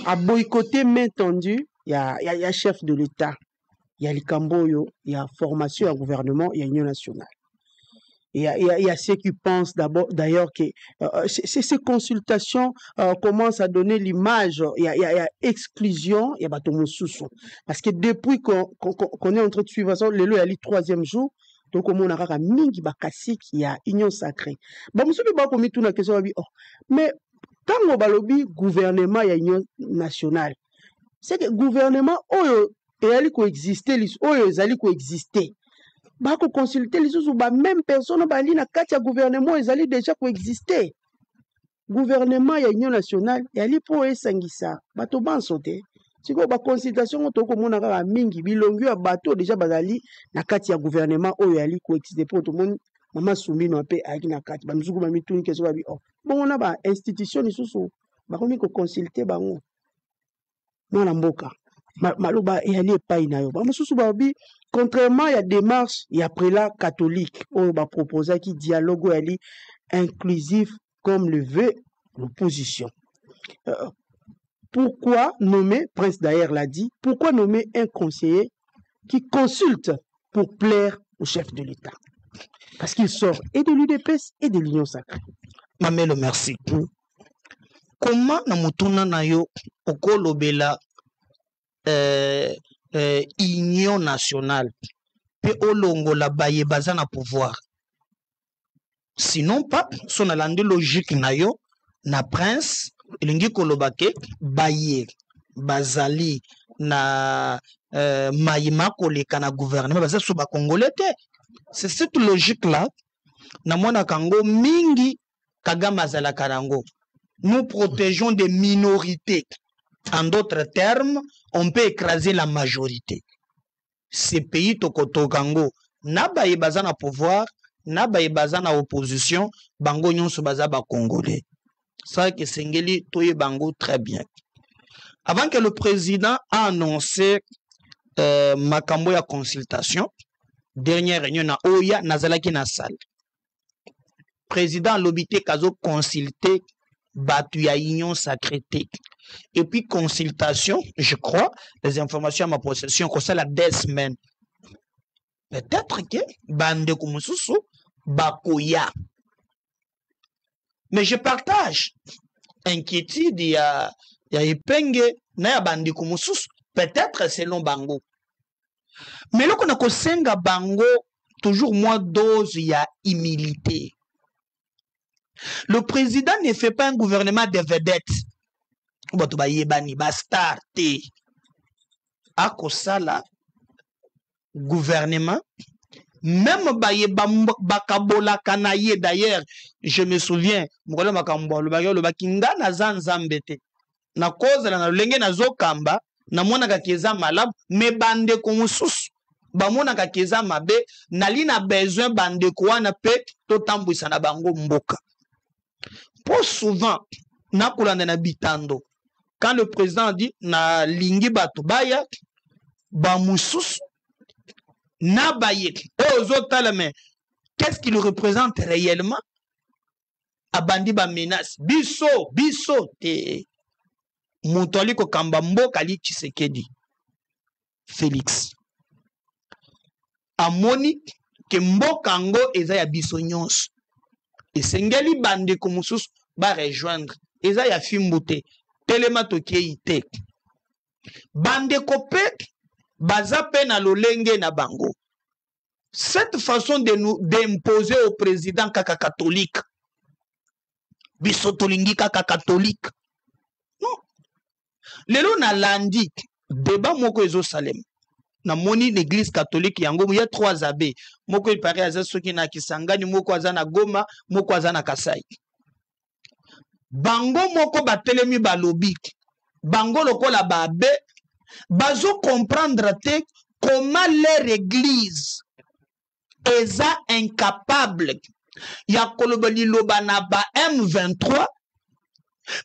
a boycotté main tendue. Il y a chef de l'État. Il y a Likamboyo. Il y a formation à gouvernement. Il y a Union nationale. Il y a ceux qui pensent d'ailleurs que ces consultations commencent à donner l'image. Il y a exclusion. Il y a Batomosusu. Parce que depuis qu'on est en train de suivre ça, le il y a le 3e jour. Donc, on a mingi bakasi qui a union sacrée. Bon, monsieur le bac, on met tout la question. Mais quand on balobi gouvernement y a union nationale, c'est que gouvernement oyo et coexister, oyo zali coexister. Bako consulter les autres, même personne bali na katia gouvernement ils allaient déjà coexister. Gouvernement y a union nationale et ali pour esangisa. Bato ban sauter. Si vous avez une consultation, vous avez mingi bilongi ya bateau déjà bazali na kati ya gouvernement oyo ali ko existe pour tout le monde mama sumi no pe aki na kati ba mzuku ba mituni keso ba bi oh bon on a ba institution isusu ba komi ko consulter bango mwana mboka maloba yali epai na yo ba mususu ba bi contrairement ya démarche ya prélat catholique oyo ba proposer qui dialogue yali inclusif comme le veut l'opposition. Pourquoi nommer, Prince d'ailleurs l'a dit, pourquoi nommer un conseiller qui consulte pour plaire au chef de l'État? Parce qu'il sort et de l'UDPS et de l'Union sacrée. Mamelo, merci. Comment namutuna na yo okolobela Union nationale pe olongo la baye bazana pouvoir? Sinon pas, son alande logique na yo na Prince elingi kolobake baye bazali na mayima koleka na gouvernement baza so ba congolais te. C'est cette logique là na mwana kango mingi Kagame azala karango. Nous protégeons des minorités. En d'autres termes, on peut écraser la majorité. Ces pays tokotokango na baye bazana pouvoir na baye bazana opposition bango nyonso baza ba congolais. Ça que Sengeli Toye Bango très bien. Avant que le président a annoncé Makambo ya consultation, dernière réunion na Oya Nazalaki na salle. Président l'obité kazo consulté batu ya union sacrée. Et puis consultation, je crois, les informations à ma possession, que ça la 2 semaines. Peut-être que bande kumususu bakoya. Mais je partage inquiétude ya Epenge na ya bandi kumususu peut-être selon bango. Mais là qu'on a kosenga bango toujours moins dose ya humilité. Le président ne fait pas un gouvernement de vedettes. Bato ba yebani ba star te. Akosala gouvernement même bakabola kanaye d'ailleurs je me souviens mokolo makambo le bakinga na zanzambete na cause na lenge na zokamba na mona ka kieza malabu me bande ko mususu bamonaka keza mabe nali na besoin bandeko wana pe totambwisa na bango mboka. Pour souvent nakolanda na bitando quand le président dit na lingi bato baya ba mususu na baye ozotala mais qu'est-ce qu'il représente réellement? Abandi ba menace biso te moto ali kokamba mboka ali Tshisekedi Félix amoni ke mboka ngo eza ya biso nyonso esengeli bandeko mosusu ba rejoindre eza ya fimbu te telema tokei te bandeko pe baza pe na lolenge na bango. Cette façon de nous d'imposer au président kaka catholique biso tolingi kaka catholique non lelo na landi débat moko ezo salem na moni l'église catholique yango il y a 3 abbés moko il paraît aza soki na Kisangani moko aza na Goma moko aza na Kasai bango moko batelemi balobi bango lokola ba abbé bazo comprendre te comment leur église eza incapable ya koloba liloba na ba M23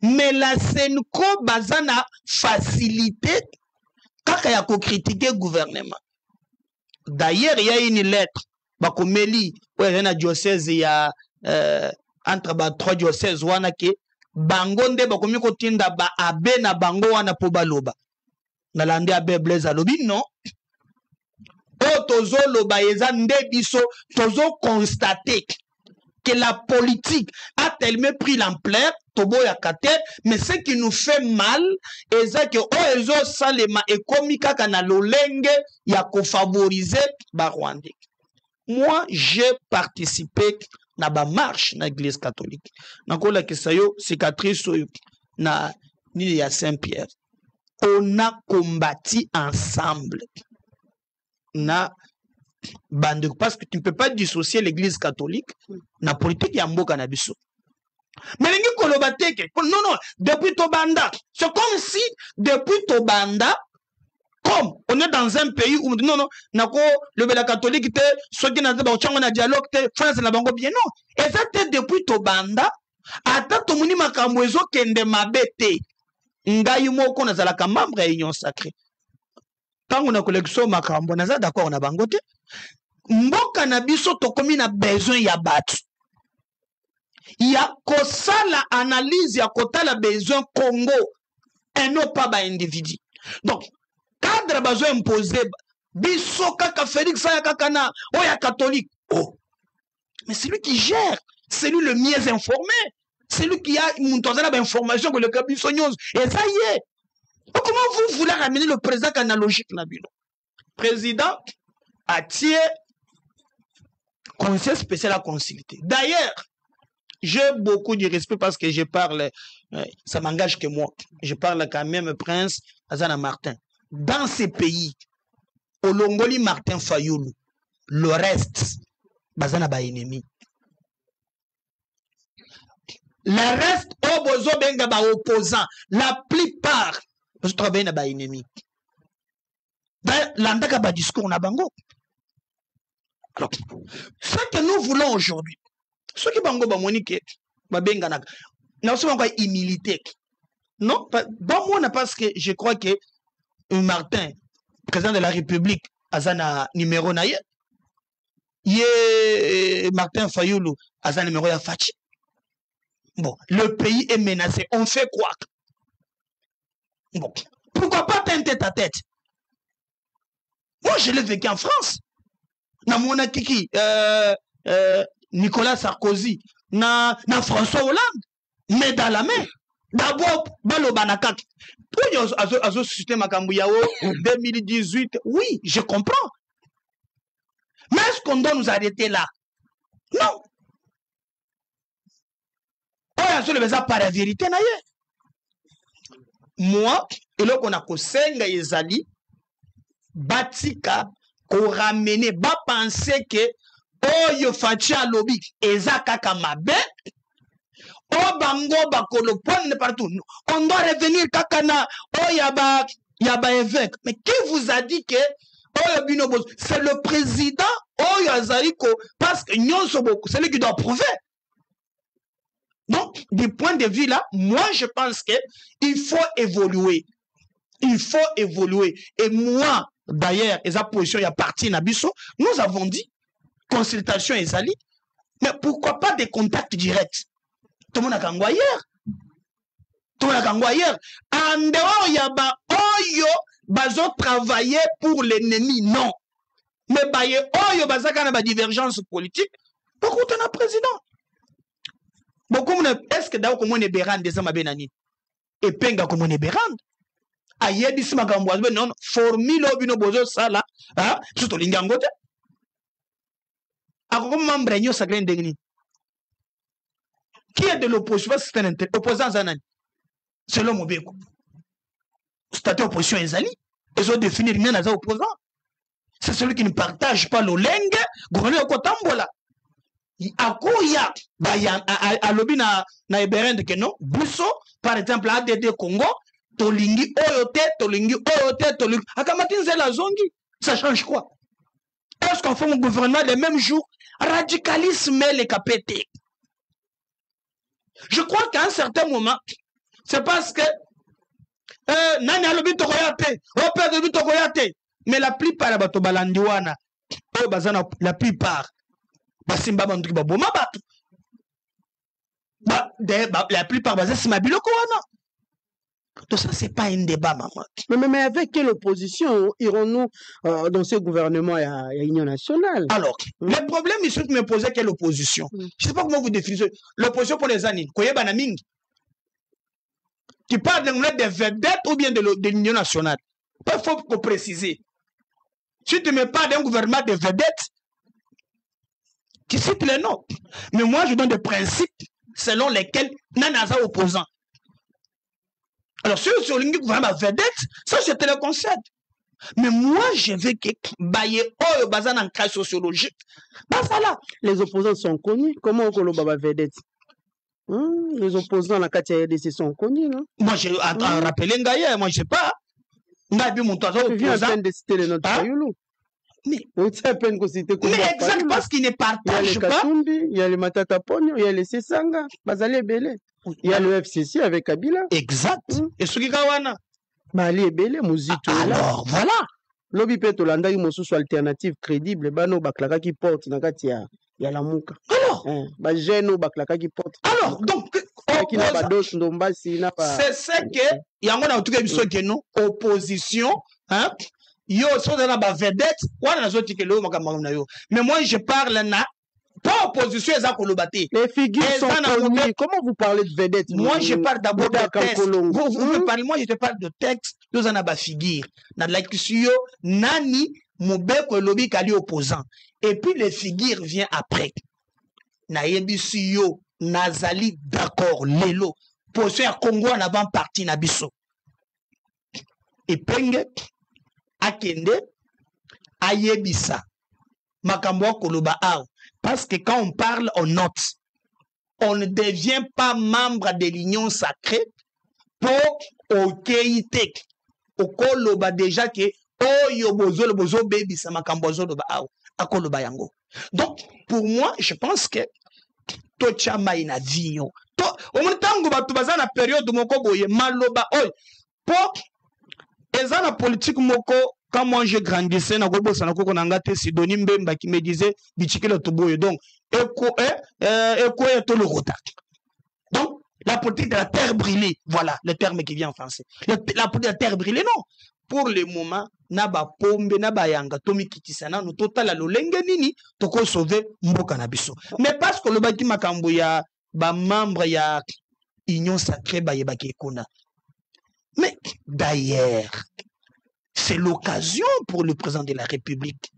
mais la Senko bazana facilité kaka ya ko critiquer gouvernement. D'ailleurs il y a une lettre bakomeli ouais na diocèse ya entre ba 3 diocèses wana ke bango nde bakomi kotinda ba abe na bango wana po baloba na lande abe Blaise alobi non o tozo loba eza nde biso tozo constater que la politique a tellement pris l'ampleur, mais ce qui nous fait mal, c'est que Oezo Salema et Komika Kanalo Lenge ya ko favoriser ba Rwandais. Moi, j'ai participé na ba marche na l'église catholique. Nakola kesayo cicatrice na ni ya Saint-Pierre. On a combattu ensemble. Na bande, parce que tu ne peux pas dissocier l'église catholique na politique ya mboka na biso. Mais lingi kolobateke non depuis Tobanda c'est comme si depuis Tobanda comme on est dans un pays où non nako le bela catholique te soki na ba chango na dialogue te France na bango bien non et ça te depuis Tobanda ata to muni makambo ezo kende mabete ngai moko na zalaka membre ya union sacrée. Quand on a collection makambo naza d'accord na bango te mboka na biso tokomi na besoin ya batu ya kosala analyse ya kotala besoin Congo et non pas ba individu. Donc cadre besoin imposé biso kaka Félix ya kaka na oya catholique oh mais c'est lui qui gère, c'est lui le mieux informé, c'est lui qui a une information que le cabinet et ça y est. Comment vous voulez ramener le président analogique Nabilo? Président a tiré conseil spécial à consulter. D'ailleurs, j'ai beaucoup de respect parce que je parle, ça m'engage que moi. Je parle quand même Prince Azana Martin. Dans ces pays, Olongoli Martin Fayoulou, le reste, Bazana ba ennemi. Le reste, Obozo Benga ba opposant, la plupart, je travaille na ba ennemi. L'andaka ba discours na bango. Alors, ce que nous voulons aujourd'hui, ce qui bango ba monique, ba benga na, n'a aussi encore humilité. Non, bon moi parce que je crois que Martin, président de la République, azana numéro na ye Martin Fayoulou, azana numéro ya Fachi. Bon, le pays est menacé. On fait quoi? Bon, pourquoi pas tête à tête? Moi, je l'ai vécu en France. Na mona kiki, Nicolas Sarkozy, na François Hollande, mais dans la main. D'abord, balo banakak. Pour azo système Makambuyao 2018, oui, je comprends. Mais est-ce qu'on doit nous arrêter là? Non. Par la vérité, moi, et là qu'on a kosenga ezali, batika, ko ramene, ba penser que, oh yo fachi a lobby, eza kaka mabe, oh bango bakolo pone partout. On doit revenir kakana, oh yaba évêque. Mais qui vous a dit que, C'est le président Oyo Azariko parce que c'est lui qui doit prouver. Donc, du point de vue là, moi je pense qu'il faut évoluer. Il faut évoluer. Et moi, d'ailleurs, et sa position, il y a parti Nabiso, nous avons dit consultation et Zali, mais pourquoi pas des contacts directs? Tout le monde a gagné ailleurs. Tout le monde a gagné ailleurs. En dehors, il y a Oyo, bazo travailler pour l'ennemi, non. Mais Oyo, bazaka na divergence politique, beaucoup de président. Est-ce que d'abord, comment on est Bérand des hommes à Benani? Et Penga, comment on est Bérand? Ayebisi makambo non formule obino bozo sala hein surtout lingangote akoko membre nyo sacré ndengini qui est de l'opposition parce que c'est un opposant zanani selon Mobeko statut opposition ezali ils ont défini rien dans opposant c'est celui qui ne partage pas l'olenge gouvernement kotambola akoya baya alobi na eberende que non buso par exemple ADD Congo tolingi oyote, tolingi oyote, tolingi. Akamati nzela zongi, ça change quoi? Est-ce qu'on fait un gouvernement le même jour? Radicalisme les KPT. Je crois qu'à un certain moment, c'est parce que nani alobi tokoyate, opé alobi tokoyate, mais la plupart ya bato balandiwana, la plupart, basimba banduki baboma bato. La plupart basima biloko wana. Tout ça, ce n'est pas un débat, maman. Mais avec quelle opposition irons-nous dans ce gouvernement à l'Union nationale? Alors, le problème, il se me posait quelle opposition? Je ne sais pas comment vous définissez. L'opposition pour les années. Tu parles des vedettes ou bien de l'Union nationale? Il faut préciser. Si tu ne mets pas d'un gouvernement de vedettes, tu cites les noms. Mais moi, je donne des principes selon lesquels Nanaza opposant. Alors, ceux sur le gouvernement vedette, ça, je te le concède. Mais moi, je veux que Baye Oyo Bazan en cas sociologique. Bah, voilà. Les opposants sont connus. Comment on va vedette? Les opposants, la KTRDC sont connus, non? Moi, je rappelle Ngaye, moi, je ne sais pas. Ngaye, mon toit, tu viens à peine de citer les notes Fayoulou. Mais exact, parce qu'il ne partage pas. Il y a les Matata Pogno, il y a les Sessanga, Bazali Ebele. Il y a le FCC avec Kabila. Exact. Et ce qui gawana. Bali Ebele, Mouzito. Alors, voilà. Lobi Peto Landa, il y a alternative crédible. Bano Baklaka qui porte, il y a la mouka. Alors, Bajeno Baklaka qui porte. Alors, donc, c'est ce que, il y a en tout cas, opposition, hein. Yo, so dans la vedette, mais moi je parle là, pas opposition, les figures sont connues. Comment vous parlez de vedette? Moi je parle d'abord de texte. Vous parlez, moi je te parle de texte, nous en avons figure. Dans la question, nani, mobeko lobby kali opposant. Et puis les figures viennent après. Naebisiyo, nazali d'accord, lelo. Position à Congo en avant parti nabiso. Et penge. Akende ayebisa makambo koloba aw parce que quand on parle on note, on ne devient pas membre de l'union sacrée pour okeite okoloba déjà que oyo bozo bebisa makambo zoloba aw akoloba yango. Donc pour moi je pense que to chama ina vinyo to omutango batu bazana période moko boye maloba oy pour et ça, la politique, quand moi je grandissais, Sidonie Mbemba qui me disait, donc, donc, la politique de la terre brûlée, voilà le terme qui vient en français. La politique de la terre brûlée, non. Pour le moment, naba pombe, naba yanga, tomi kitisana, nous total à l'olenge nini, toko sauver mboka na biso. Mais parce que le bâti makambo ya, ba membre ya, union sacrée, ba yebaki ekona. Mais d'ailleurs, c'est l'occasion pour le président de la République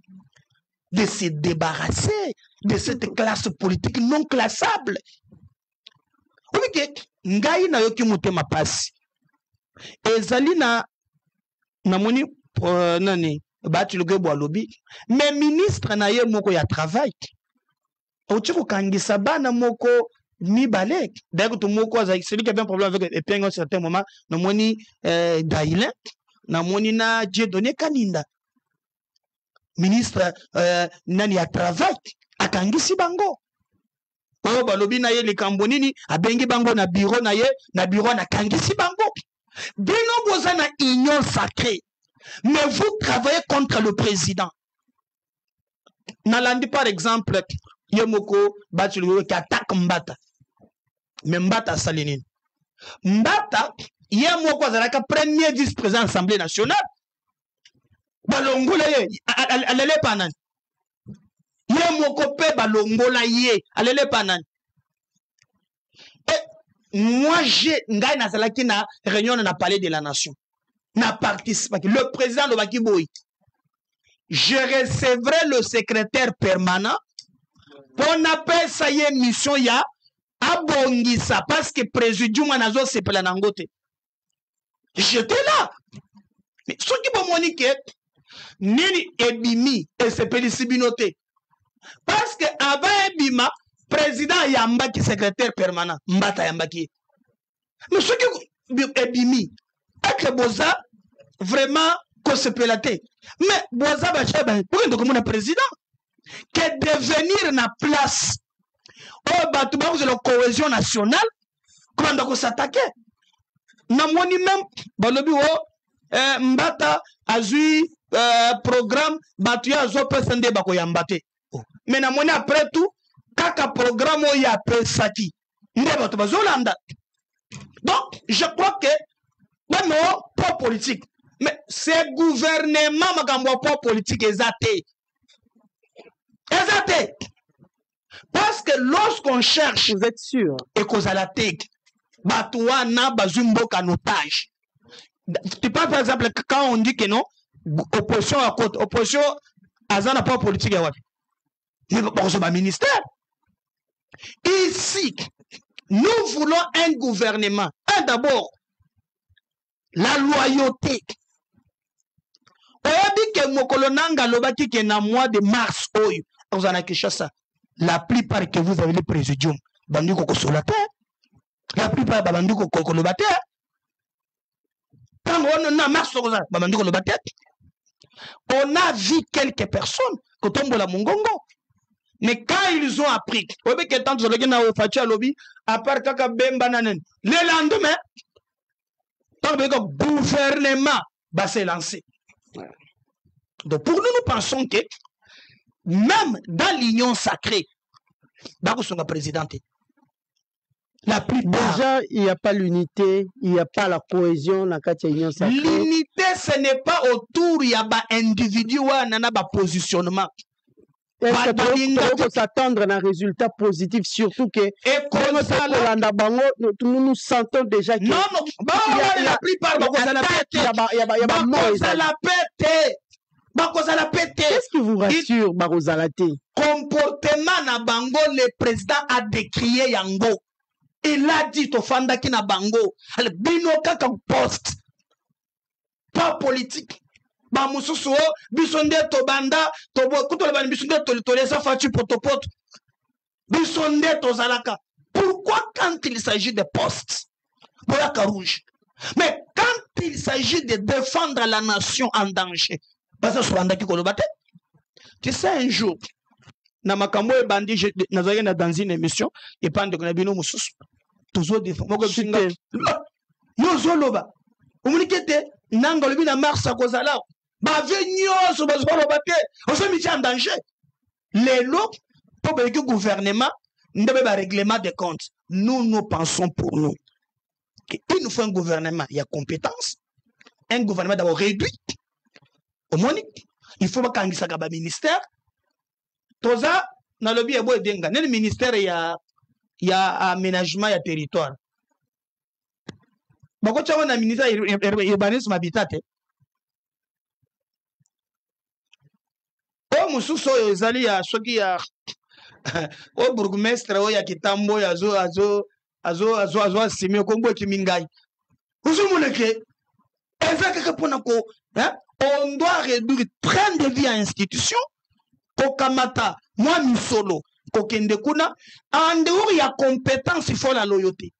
de se débarrasser de cette classe politique non classable. Oui, que ngai na yoki mutema pasi. Ezali na moni nani bati luge bo lobby, mais ministre na ye moko ya travail. Otiko kangisa bana moko mibale. D'ailleurs, tout le monde, celui qui avait un problème avec Epeng à un certain moment, na moni Daïlen, na moni na Dieudonné Kaninda. ministre nani ya travail akangisi bango oyo balobi na ye likambo nini abengi bango na bureau na ye na bureau nakangisi bango. Bino boza na union sacrée mais vous travaillez contre le président. Nalandi par exemple yemoko batulu ki attaque Mbata mais Mbata salinine Mbata yemoko azalaka premier vice-président de l'Assemblée nationale balongola ye alele panani yemoko pe balongola ye alele panani. Et moi j'ai ngai nazalaki na réunion na palais de la nation na participé le président de Bakiboy. Je recevrai le secrétaire permanent pour appeler ça y est mission ya abongisa parce que présidium nazo sepela nangote. J'étais là. Mais ce qui peut monique nini ebimi et sepeli sibinote parce que avant ebima président yambaki secrétaire permanent Mbata yambaki. Mais ce qui ebimi avec boza vraiment qu'on se pelate. Mais boza bachaba pour comme un président que devenir na place au bâtiment de la cohésion nationale comment on s'attaquer na moni même balobi o Mbata azui programme batu ya zo pesende bako yambate mais na moni après tout kaka programme o ya pesaki nde batu bazolanda. Donc je crois que non pas politique mais c'est gouvernement makambo pas politique exacté. Parce que lorsqu'on cherche, vous êtes sûr, et cause à la tête, Batoua na bazumbo canotage. Tu parles par exemple quand on dit que non, opposition à côté, opposition à n'a pas politique à Wapi. Mais pour ce ministère. Ici, nous voulons un gouvernement. D'abord, la loyauté. Oyabi ke mokolonanga lobaki ke na mois de mars oyo ozana Kinshasa la plupart que vous avez le présidium bandi ko solate la plupart bandi ko lobate tango on na mars ozana bandi ko lobate. On a vu quelques personnes ko tombola mongongo mais quand ils ont appris oyabi ke tant zoloki na ofachi alobi à part kaka bemba nanen le lendemain tant que gouvernement va se lancer. Donc pour nous, nous pensons que même dans l'union sacrée, la présidente, la plupart... Déjà, il n'y a pas l'unité, il n'y a pas la cohésion dans l'union sacrée. L'unité, ce n'est pas autour, il y a un individu ou un positionnement. Est-ce que faut s'attendre à un résultat positif, surtout que nous nous sentons déjà que... Non, non, la plupart, qu'est-ce qui vous rassure, Barozalate? Comportement na bango, le président a décrié yango. Il a dit au Fandaki na bango, le bino kaka poste, pas politique. Ba mususu bisonde to banda to kuto le bisonde to le sa fatu potopot bisonde to zalaka. Pourquoi quand il s'agit de postes boyaka rouge, mais quand il s'agit de défendre la nation en danger basa soanda ki kolobate? Tu sais un jour na makambo e bandi je nazaki na dans une émission et pande na bino mususu toujours défendre moko singa yo zoloba umunikete nanga lobi na mars akozala ba venyo so bazoloba te on se met en danger les lots pour le gouvernement ndebe ba règlement des comptes. Nous pensons pour nous qu'il nous faut un gouvernement il y a compétence, un gouvernement d'abord réduit au moins il faut pas kangisa ka ba ministère toza na lobi ya boy denga ne ministère ya aménagement ya territoire bako chawa na ministère urbanisme habitat o mususu oyo ezali ya soki ya o bourgmestre oyo ya kitambo azo asimi okombo ekimingai ozomoneke eza kaka mpona ko on doit réduire train de vie à institution kokamata mwa misolo kokende kuna en dehors ya compétence il faut la loyauté.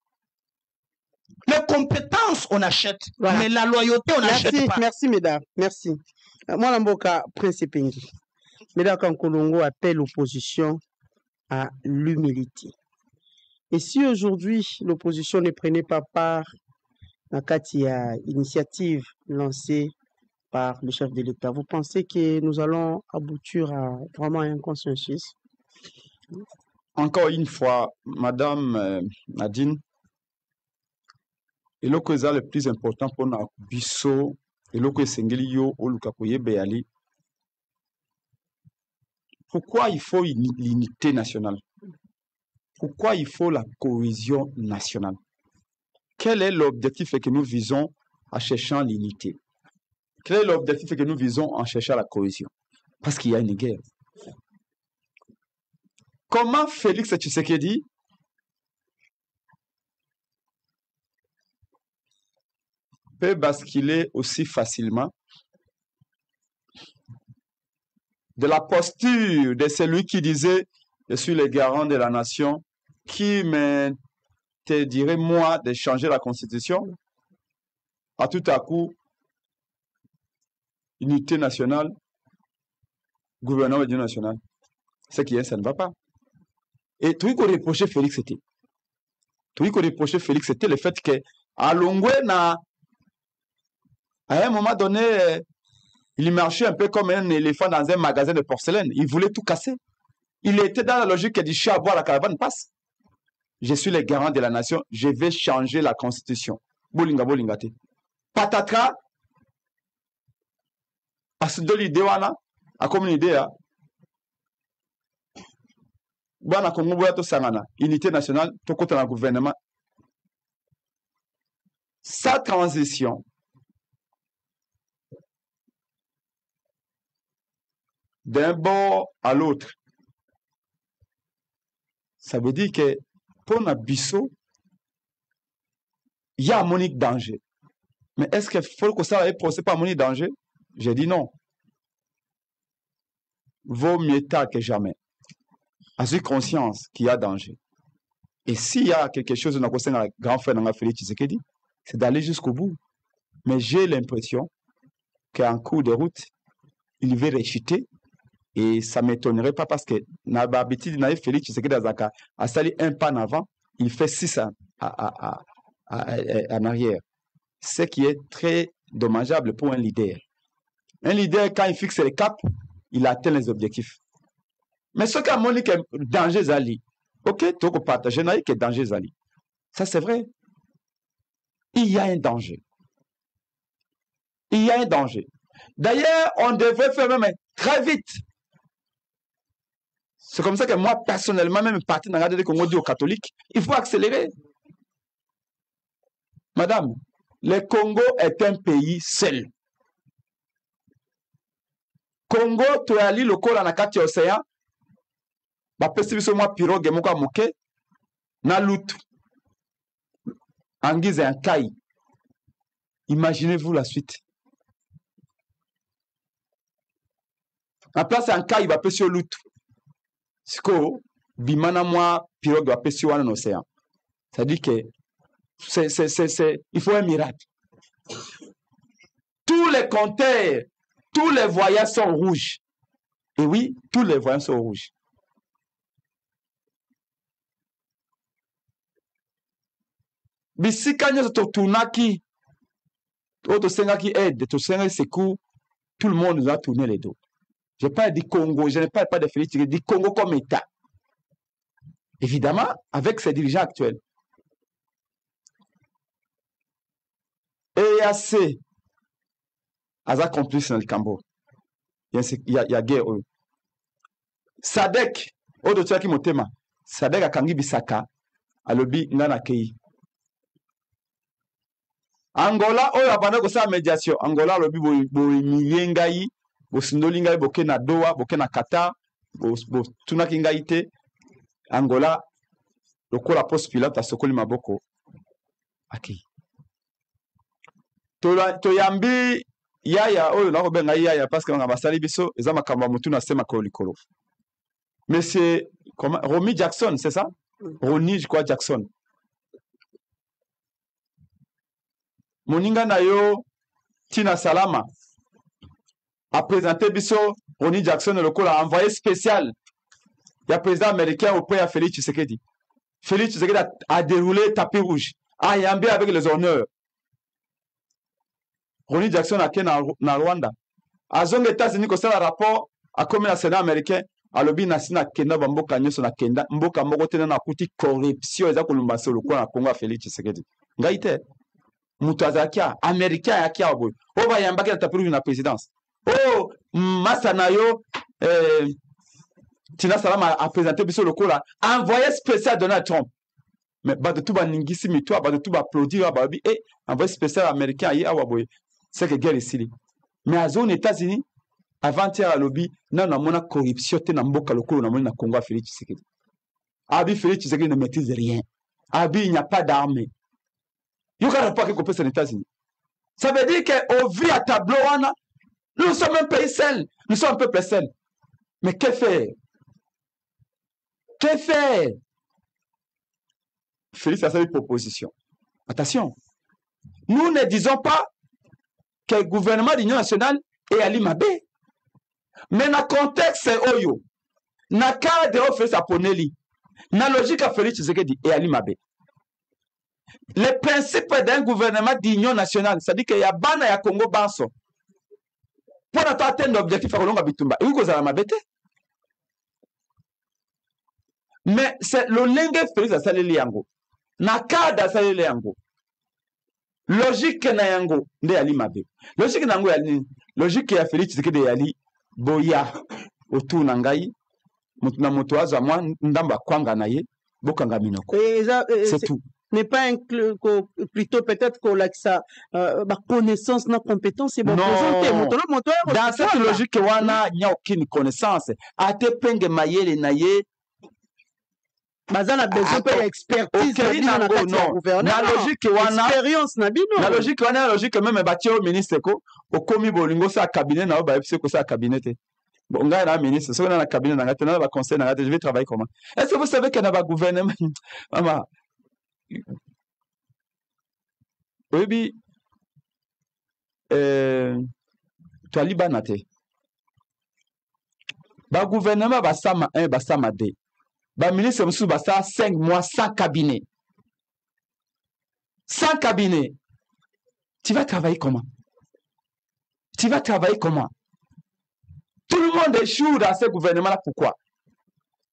Les compétences on achète, voilà. Mais la loyauté on n'achète pas. Merci mesdames, merci. Moi Mboka Prince Pengi. Médaka Nkolongo appelle l'opposition à l'humilité. Et si aujourd'hui l'opposition ne prenait pas part à Katia initiative lancée par le chef de l'État, vous pensez que nous allons aboutir à vraiment un consensus? Encore une fois, Madame Nadine, et le plus important pour nous, biso, et le que Sengelio ou Lukakoye Béali, pourquoi il faut l'unité nationale? Pourquoi il faut la cohésion nationale? Quel est l'objectif que nous visons en cherchant l'unité? Quel est l'objectif que nous visons en cherchant la cohésion? Parce qu'il y a une guerre. Comment Félix Tshisekedi peut basculer aussi facilement de la posture de celui qui disait « Je suis le garant de la nation » qui m'interdirait, moi, de changer la Constitution, à tout à coup, unité nationale, gouvernement d'union nationale. Ce qui est, ça ne va pas. Et tout ce qu'on reprochait Félix, c'était le fait qu'à Longwena, à un moment donné, il marchait un peu comme un éléphant dans un magasin de porcelaine. Il voulait tout casser. Il était dans la logique du chat à boire, la caravane passe. Je suis le garant de la nation, je vais changer la constitution. Bolinga bolingate. Patatra, parce que l'idée wana, a comme une idée, bana Congo boya to sangana, unité nationale, to côté dans le gouvernement. Sa transition d'un bord à l'autre, ça veut dire que pour Nabiso, il y a un monique danger. Mais est-ce qu'il faut que ça ait procès par monique danger? J'ai dit non. Vaut mieux tard que jamais. As-tu conscience qu'il y a danger? Et s'il y a quelque chose dans le grand frère de Félix Tshisekedi, c'est d'aller jusqu'au bout. Mais j'ai l'impression qu'en cours de route, il veut réchuter. Et ça ne m'étonnerait pas parce que Félix Tshisekedi a sali un pas en avant, il fait 6 en arrière. Ce qui est très dommageable pour un leader. Un leader, quand il fixe les caps, il atteint les objectifs. Mais ce qu'a montré que danger Zali, ok, tu peux partager que danger Zali. Ça, c'est vrai. Il y a un danger. Il y a un danger. D'ailleurs, on devrait faire même très vite. C'est comme ça que moi, personnellement, même parti dans la Congo dit aux catholiques, il faut accélérer. Madame, le Congo est un pays seul. Congo, tu as lu le col en Akati Océan, ba pesi biso mwa pirogue moko moke, na lutu, anguise un kai. Imaginez-vous la suite. En place un kai, ba pesi au lutu. Siko, bimana mwa pirogue ba pesi wana l'océan. C'est-à-dire que il faut un miracle. Tous les compteurs, tous les voyants sont rouges. Et oui, tous les voyants sont rouges. Bisika nyoso totunaki, tosengaki aide, tosengaki secours, tout le monde nous a tourné les dos. Je parle du Congo, je ne parle pas de Félix, je dis Congo comme État. Évidemment, avec ses dirigeants actuels. EAC, Aza complice dans le Cambo. Il y a guerre. Sadek, Odo Tchaki Motema, Sadek a Kangi Bisaka, a lobi Nana Kei. Angola, oyo abanda ko sa médiation. Angola lobi bo miyengai, bo sindolingai boke na Doha, boke na Qatar, bo tunaki ngai te. Angola lokola post pilote asokoli maboko. Aki. Toyambi yaya oyo na kobenga yaya parce que nga basali biso eza makambo mutu na sema ko likolo. Mais c'est comment Romy Jackson, c'est ça? Ronnie je crois Jackson. Moninga na yo Tina Salama a présenté Bisso, Ronnie Jackson, le coup a envoyé spécial. Il y a président américain auprès de Félix Tshisekedi. Félix Tshisekedi a déroulé tapis rouge, a yambé avec les honneurs. Ronnie Jackson a été dans Rwanda. À zone États-Unis, que c'est le rapport à comme le Sénat américain, à l'objet national Kenda Bamboka Nyoso na Kenda, Mboka Moko tena na kuti corruption eza kolumba solo kwa na Congo Félix Tshisekedi. Ngaite mutu azakia américain yakia boy. O ba yambaki na tapis rouge na présidence. Oh massa na yo Tina Salama a présenté biso le coup là, envoyé spécial Donald Trump. Mais ba de tout ba ningisi mito, ba de tout ba applaudir ba bi et envoyé spécial américain yi awa boy. C'est que guerre ici. Mais à zone États-Unis, avant-hier à lobby, non, on a corruption, na mboka lokolo na mona Congo Félix Tshisekedi. Abi Félix Tshisekedi ne maîtrise rien. Abi il n'y a pas d'armée. Il y a pas que aux États-Unis. Ça veut dire qu'au vu à tableau, nous sommes un pays seul, nous sommes un peuple seul. Mais que faire? Que faire? Félix a fait une proposition. Attention, nous ne disons pas que le gouvernement de l'Union nationale est à l'Imabé. Mais dans le contexte, Oyo, dans le cadre de Félix Aponeli, dans la logique de Félix Tshisekedi est à l'Imabé. Le principe d'un gouvernement d'union nationale, c'est-à-dire qu'il y a Bana et Congo Banso. Pour atteindre l'objectif à Kolonga Bitumba, il y a Mabete. Mais c'est le lingue Félix à Saleliango. Dans le cadre de Saleliango. Logique na yango nde ali mabe. Logique nango yali logique ya Félix Tshisekedi yali boya otu na ngai mutu na mutu aza mwa ndamba kwanga na ye bokanga minoko. C'est tout. N'est pas plutôt peut-être qu'on a ça connaissance na compétence et bon présenté dans cette logique wana nya aucune connaissance ate penge mayele na ye bazana besoin pe expertise na logique wana expérience na bino na logique wana logique même bâti au ministre ko okomi bolingo sa cabinet na ba ko sa cabinet te bon ngai na ministre so na cabinet na ngate na ba conseil na ngate je vais travailler comment est-ce que vous savez que na ba gouvernement mama oui Talibana te ba gouvernement ba sama 1 ba sama 2 ba ministre msou ba ça 5 mois sans cabinet. Sans cabinet. Tu vas travailler comment? Tu vas travailler comment? Tout le monde échoue dans ce gouvernement-là. Pourquoi?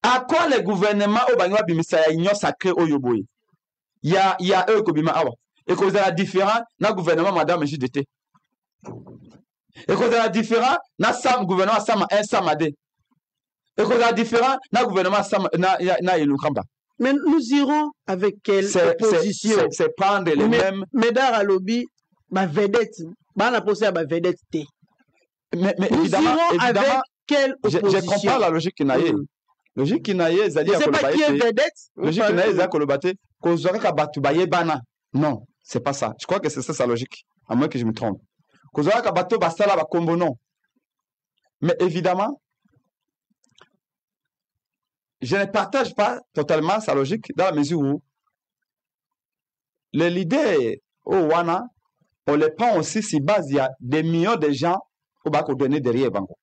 À quoi le gouvernement au Bangla Bimisa ya union sacrée au Yoboy? Il y a eux qui bima awa. Et que vous avez la différence dans le gouvernement madame JDT. Et que vous avez la différence dans le gouvernement Sama 1 Sama 2. Et qu'on a différent, na gouvernement na Yelukamba. Mais nous irons avec quelle opposition? C'est prendre les mêmes. Mais dans la lobby, ma vedette, la posé à ma vedette. Mais nous évidemment, irons avec quelle opposition? Je comprends la logique qui n'a pas. Logique qui n'a pas, c'est-à-dire que pas qui est vedette. Logique qui n'a pas, c'est-à-dire que bana. Non, c'est pas ça. Je crois que c'est ça sa logique, à moins que je me trompe. Non. Mais évidemment, je ne partage pas totalement sa logique dans la mesure où les leaders au Wana, on les prend aussi si base, il y a des millions de gens au bas qu'on donne derrière Bango.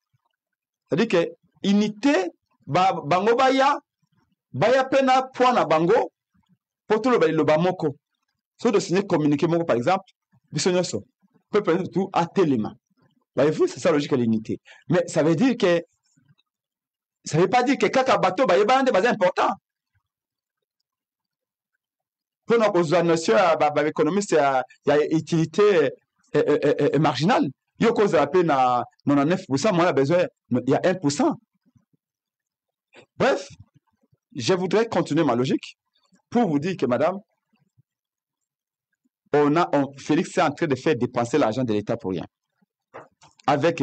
C'est-à-dire que unité, Bango Baya pena point à Bango, pour tout le Bamoko. Soit de signer communiqué Moko par exemple, Bissonyoso, peut prendre tout à Téléma. Voyez-vous, c'est ça la logique de l'unité. Mais ça veut dire que ça ne veut pas dire que kaka bateau ba yeba ande ba important. Pour notre notion ba économiste il y a utilité marginale. Yo cause à peine à 99%, moi on a besoin il y a 1%. Bref, je voudrais continuer ma logique pour vous dire que madame Félix est en train de faire dépenser l'argent de l'État pour rien. Avec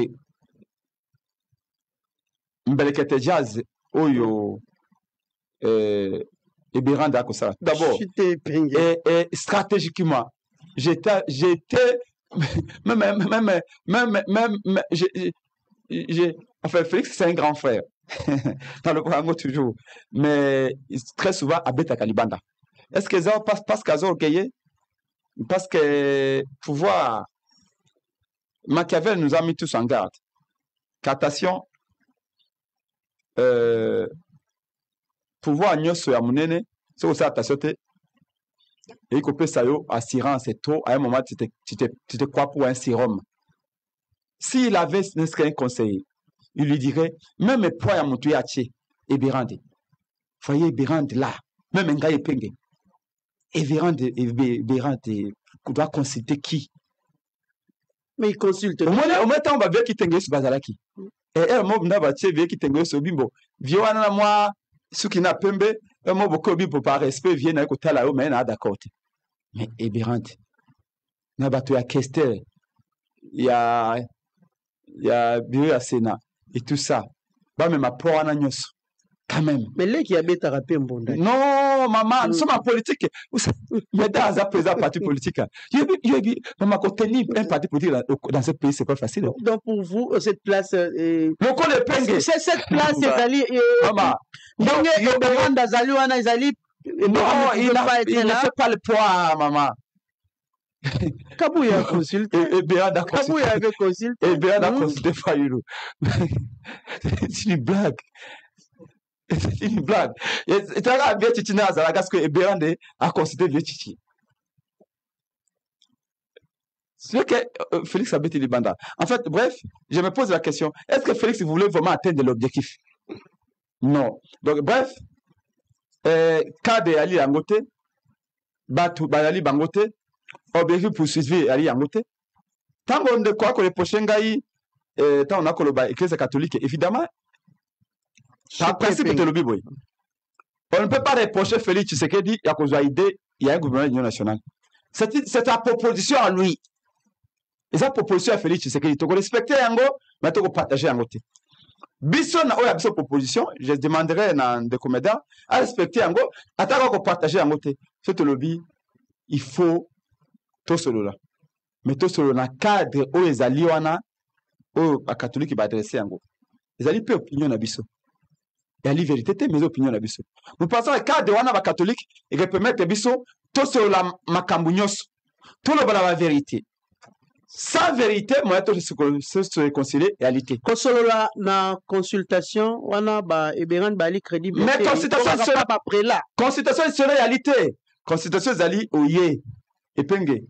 Mbelekete Jazz, Oyo, et Biranda Kosala. D'abord, et stratégiquement, j'étais, enfin, Félix, c'est un grand frère. Dans le Congo, toujours. Mais très souvent, à Beta Kalibanda. Est-ce que ça passe parce qu'ils ont gagné? Parce que pouvoir. Machiavel nous a mis tous en garde. captation pouvoir nyonso ya munene c'est aussi attention te et que ça yo assurance et tôt à un moment tu te crois pour un sérum. S'il avait un conseiller, il lui dirait même poids ya mutu ya tché et Bérande voyez Bérande là même un gars epenge et Bérande doit consulter qui. Mais il consulte. Au moins temps on va voir qui t'engue sur bazalaki. Et elle m'a dit bah tu veux qui t'engue sur bimbo. Viona moi ce qui n'a pembe un mot beaucoup bimbo par respect vient na côté là mais na d'accord. Mais Ebérante na bato ya Kester il y a bureau ya Sénat et tout ça. Ba même apport na nyos. Quand même. Mais là qui a bêta rapé mbonda. Non, maman, nous sommes en politique. Il y a dans un parti politique. Maman, quand tenir un parti politique dans ce pays, c'est pas facile. Donc pour vous, cette place. Le col est pengue. C'est cette place, Ezali. Maman. Donc, il y a des Azali, Ezali. Non, il ne fait pas le poids, maman. Kabouya consulte. Et bien d'accord. Kabouya avait consulté. Et bien d'accord, consulté Fayulu. C'est une blague. C'est une blague. Et tu as bien Tchitchina Azala parce que Ebérande a considéré bien Tchichi. C'est que Félix a bêté Libanda. En fait, bref, je me pose la question, est-ce que Félix voulait vraiment atteindre l'objectif? Non. Donc, bref, cas de Ali Angote, Batu Bayali Bangote, objectif poursuivi Ali Angote. Tant qu'on de quoi que le prochain gars, tant on a que l'Église catholique, évidemment, par principe de l'objet, on ne peut pas reprocher Félix Tshisekedi à cause de l'idée, il y a un gouvernement de l'Union nationale. C'est ta proposition à lui. Et sa proposition à Félix Tshisekedi, tu respecter Yango, mais tu partager Yango. Bisson a une proposition, je demanderai dans des comédiens à respecter Yango, à partager Yango. C'est le lobby, il faut tout cela. Mais tout cela, dans le cadre où les alliés, où les catholiques vont adresser Yango. Les alliés peuvent opinion à Bissot. Il y a la vérité, mais opinions à Bissot. Nous pensons que le cadre où les catholiques, il permet à Bissot, tout cela, tout la vérité. Sans vérité, moi, tout se réconcilier et réalité. Quand cela na consultation, on a Ebérande bali crédit. Mais consultation sera pas après là. Consultation c'est réalité. Consultation zali oye epenge.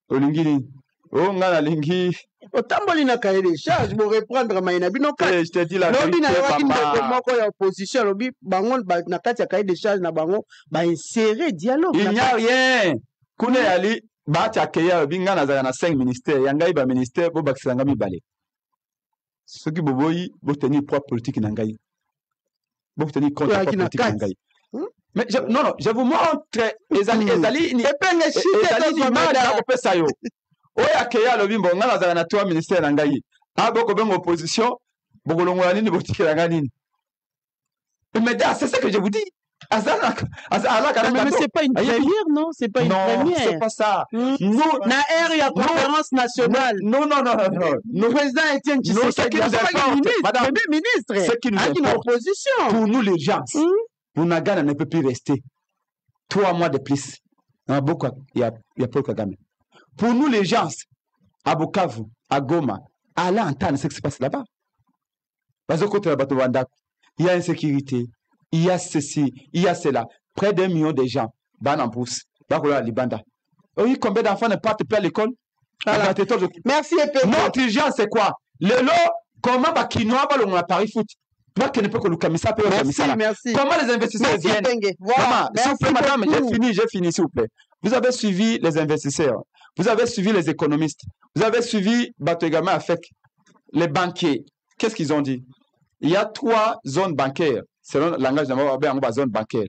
Olingini. Oh ngana lingi. Otamboli na cahier des charges pour reprendre maina bino ka. Je te dis la vérité. Lobi na waki papa. moko ya opposition lobi bango na kati ya cahier des charges na bango ba insérer dialogue. Il n'y a rien. Kune ali Bati akeya binga na zana 5 ministères yangai ba ministère bo bakisanga mibale. Ce qui boboyi bo tenir poids politique nangai. Bo tenir compte politique nangai. Mais non, je vous montre ezali ni epenge chite ni mada ko pesa yo. Oya akeya lo bimbo ngana zana 3 ministères nangai. Abo ko bengo opposition bo kolongola nini bo tikela nini. Mais c'est ça que je vous dis. Mais c'est pas une première, non? C'est pas une première. C'est pas ça. Nous, na ère conférence nationale. Non. Le président Étienne Tshisekedi, madame ministre, ce qui nous importe, opposition. Pour nous, l'urgence, Bounagana ne peut plus rester 3 mois de plus. Il y a Paul Kagame. Pour nous, l'urgence, à Bukavu, à Goma, aller entendre ce qui se passe là-bas. Parce que il y a insécurité. Il y a ceci, il y a cela. Près d'1 million de gens, ban en bourse, à Libanda. Oui, combien d'enfants ne partent plus à l'école? Merci, notre urgence, c'est quoi? Le lot, comment Bakinoa va le Paris foot? Toi qui ne peux que le camisa, merci. Comment les investisseurs viennent? Voilà, s'il vous plaît, madame, j'ai fini, s'il vous plaît. Vous avez suivi les investisseurs, vous avez suivi les économistes, vous avez suivi également avec les banquiers. Qu'est-ce qu'ils ont dit? Il y a 3 zones bancaires. Selon le langage de la zone bancaire.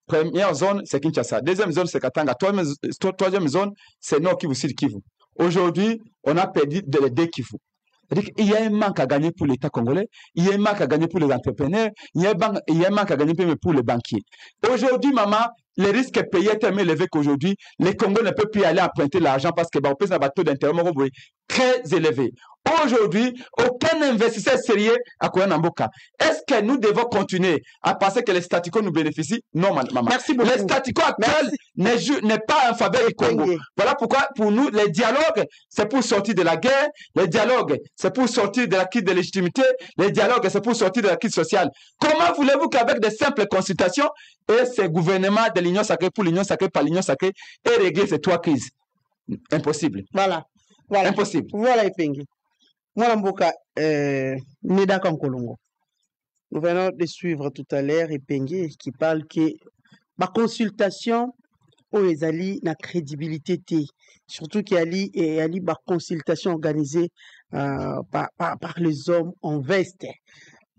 Première zone, c'est Kinshasa. Deuxième zone, c'est Katanga. Troisième zone, c'est Nord Kivu, Sud Kivu. Aujourd'hui, on a perdu les 2 Kivu. Il y a un manque à gagner pour l'État congolais, il y a un manque à gagner pour les entrepreneurs, il y a un manque à gagner pour les banquiers. Aujourd'hui, maman, les risques payés sont tellement élevés qu'aujourd'hui, les Congolais ne peuvent plus aller emprunter l'argent parce que le taux d'intérêt est très élevé. Aujourd'hui, aucun investisseur sérieux à Koyanamboka. Est-ce que nous devons continuer à penser que les statu quo nous bénéficient? Non, maman. Merci beaucoup. Le statu quo actuel n'est pas en faveur du Congo. Voilà pourquoi, pour nous, les dialogues, c'est pour sortir de la guerre. Les dialogues, c'est pour sortir de la crise de légitimité. Les dialogues, c'est pour sortir de la crise sociale. Comment voulez-vous qu'avec des simples consultations et ces gouvernements de l'Union sacrée pour l'Union sacrée par l'Union sacrée et régler ces 3 crises? Impossible. Voilà. Impossible. Voilà, Epengi. Moi, Mboka, Neda Kankolongo. Nous venons de suivre tout à l'heure Epengi qui parle que ma consultation aux Ezali na crédibilité té. Surtout qu'il y a ma consultation organisée par les hommes en veste.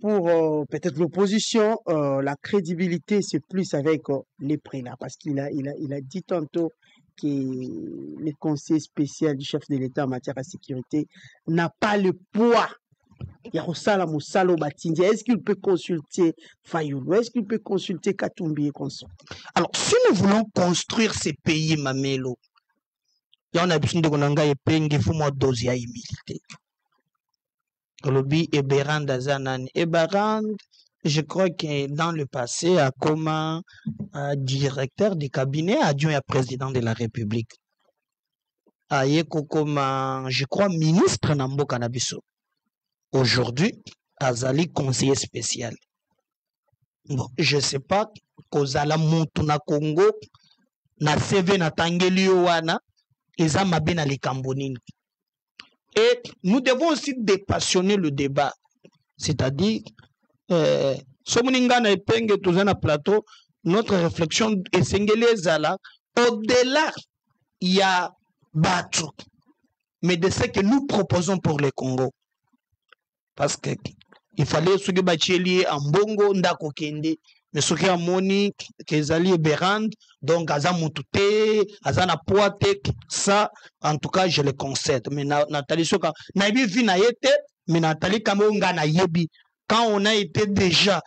Pour peut-être l'opposition, la crédibilité, c'est plus avec les prénats. Parce qu'il a dit tantôt que le conseil spécial du chef de l'État en matière de sécurité n'a pas le poids. Est-ce qu'il peut consulter Fayoulou? Est-ce qu'il peut consulter Katumbi et consort? Alors, si nous voulons construire ces pays, Mamelo, il y a un besoin de Konanga et Pengi, il faut moi doser à humilité. Lobi Eberand Azanan. Eberand, je crois que dans le passé, a comme directeur du cabinet adjoint à président de la République. A yeko comme, je crois, ministre Nambo Kanabiso. Aujourd'hui, Azali conseiller spécial. Bon, je ne sais pas, Kozala Montuna Congo, na CV na Tangeli Wana, Eza Mabena les Cambonines. Et nous devons aussi dépassionner le débat. C'est-à-dire, Somuninga na Epenge Touzana Plateau, notre réflexion est Sengele Zala, au-delà, il y a Batu, mais de ce que nous proposons pour le Congo. Parce que il fallait ce que Bacheli en Bongo, Ndako Kende, mais ce qui a moni, Kezali et Berand, donc Aza Moutouté, Azana Poate, ça, en tout cas, je le concède. Mais Nathalie Soka, Naïbi Vinayete, mais Nathalie Kamonga Naïbi, quand on a été déjà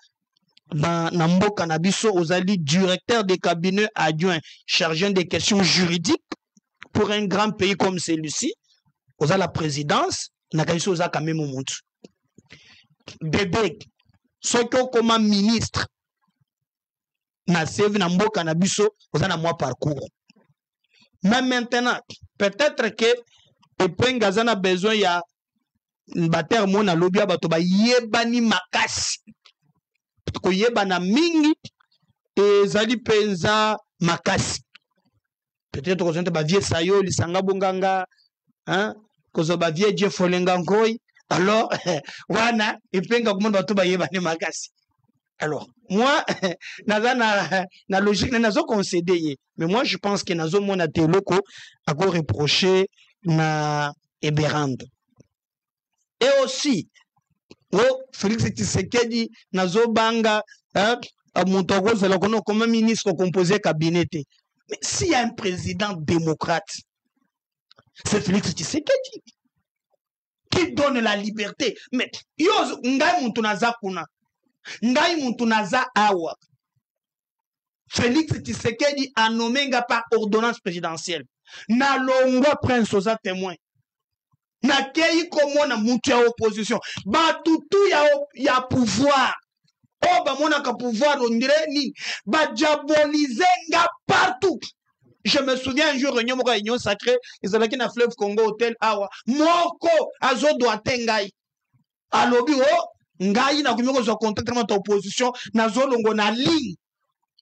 dans Nambo Kanabiso, Ozali, directeur des cabinets adjoints chargé des questions juridiques pour un grand pays comme celui-ci, Oza la présidence, Nakaïso Oza Kamemo Moutou. Bébé, ce que comme ministre, na save na mboka na biso, oza na moi parcours. Mais maintenant, peut-être que Epenga zana besoin ya bater mona lobby bato ba yebani makasi. Ko yebana mingi ezali penza makasi. Peut-être que zente ba vie sayo lisanga bonganga, hein, ko ba vie je folenga ngoi. Alors, wana Epenga comment bato ba yebani makasi. Alors, moi, na logique, nazo concédé. Mais moi, je pense que nazo mona teloko a reproché na Eberand. Et aussi, Félix Tshisekedi nazo banga Montogo Zelakono comme ministre composé cabinet. Mais s'il y a un président démocrate, c'est Félix Tshisekedi qui donne la liberté. Mais yo ngai muntu naza kuna. Ngai muntu naza awa. Félix Tshisekedi a nommé par ordonnance présidentielle. Na longwa prince oza témoin. Na kei komo na mutu ya opposition. Ba tutu ya pouvoir. Oh ba mona ka pouvoir on dirait ni ba diaboliser nga partout. Je me souviens un jour réunion moko union sacrée, ils allaient na fleuve Congo hôtel awa. Moko azo doit tengai. Alobi oh ngai na kumiko zo contact na opposition na zolongo na ligne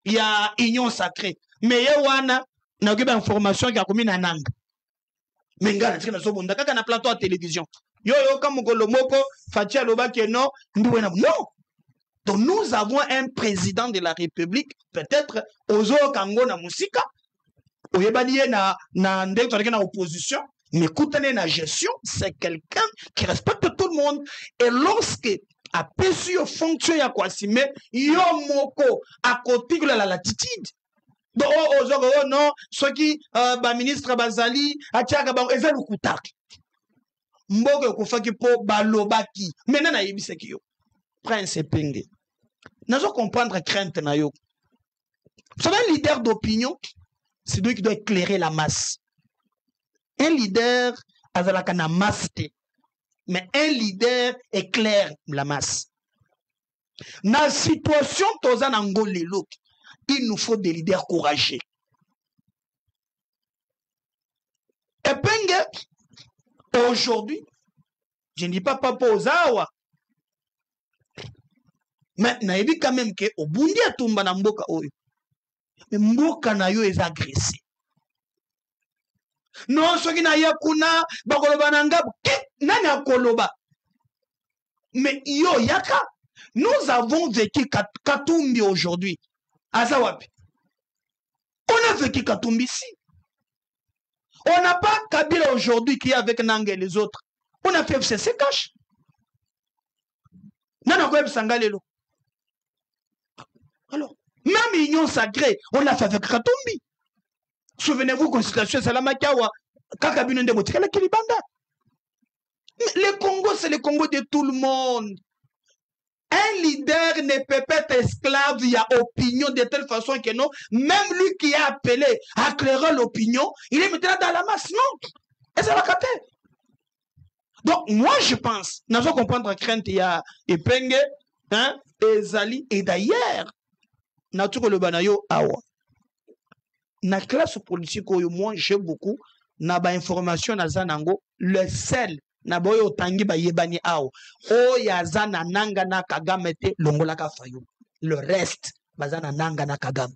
ya union sacrée. Mais ye wana na kuba information ya komi na nanga. Menga na zo bonda kaka na plateau à télévision. Yo comme kolomoko Fatia Lobake non ndouena non. Donc nous avons un président de la République peut-être ozo kango na musika oyebani na ndeko na opposition. Mais écoutez, la gestion, c'est quelqu'un qui respecte tout le monde. Et lorsque a pésu au fonction ya quoi si mais yo moko à côté de la latitude. Donc oh non, ceux qui ba ministre Bazali atiaka ba ezelu kutak. Mbogo ko faki po balobaki. Maintenant na yebise ki yo. Prince Penge. Nazo comprendre crainte na yo. Vous savez un leader d'opinion, c'est lui qui doit éclairer la masse. Un leader azalaka na masse te. Mais un leader éclaire la masse. Dans la situation il nous faut des leaders courageux. Et Penge, aujourd'hui, je ne dis pas papa aux awa, mais naïbi quand même que au bundi atumba na mboka oyo. Mais mboka na yo est agressé. Non, ce qui n'a ya kuna, bakoloba nanga, nani akoloba. Mais yo yaka, nous avons vécu Katumbi aujourd'hui. Azawapi. On a vécu Katumbi ici. On n'a pas Kabila aujourd'hui qui est avec Nanga et les autres. On a fait FCC cash. Nana Kweb Sangalelo. Alors, même Union Sacrée, on l'a fait avec Katumbi. Souvenez-vous, Constitution Salamakawa, Kakabino de Botikala Kilibanda. Le Congo, c'est le Congo de tout le monde. Un leader ne peut pas être esclave, il y a opinion de telle façon que non, même lui qui a appelé à éclairer l'opinion, il est maintenant dans la masse, non. Et ça va capter. Donc, moi, je pense, nous allons comprendre crainte, il y a Epenge, hein, Ezali, et d'ailleurs, Nature le Banayo, Awa. Na classe politique, moi, j'ai beaucoup, na ba information, na zanango, le sel, na boyo tangi ba yebani ao o ya zana nanga na Kagame te longola ka fayo. Le reste bazana nanga na Kagame.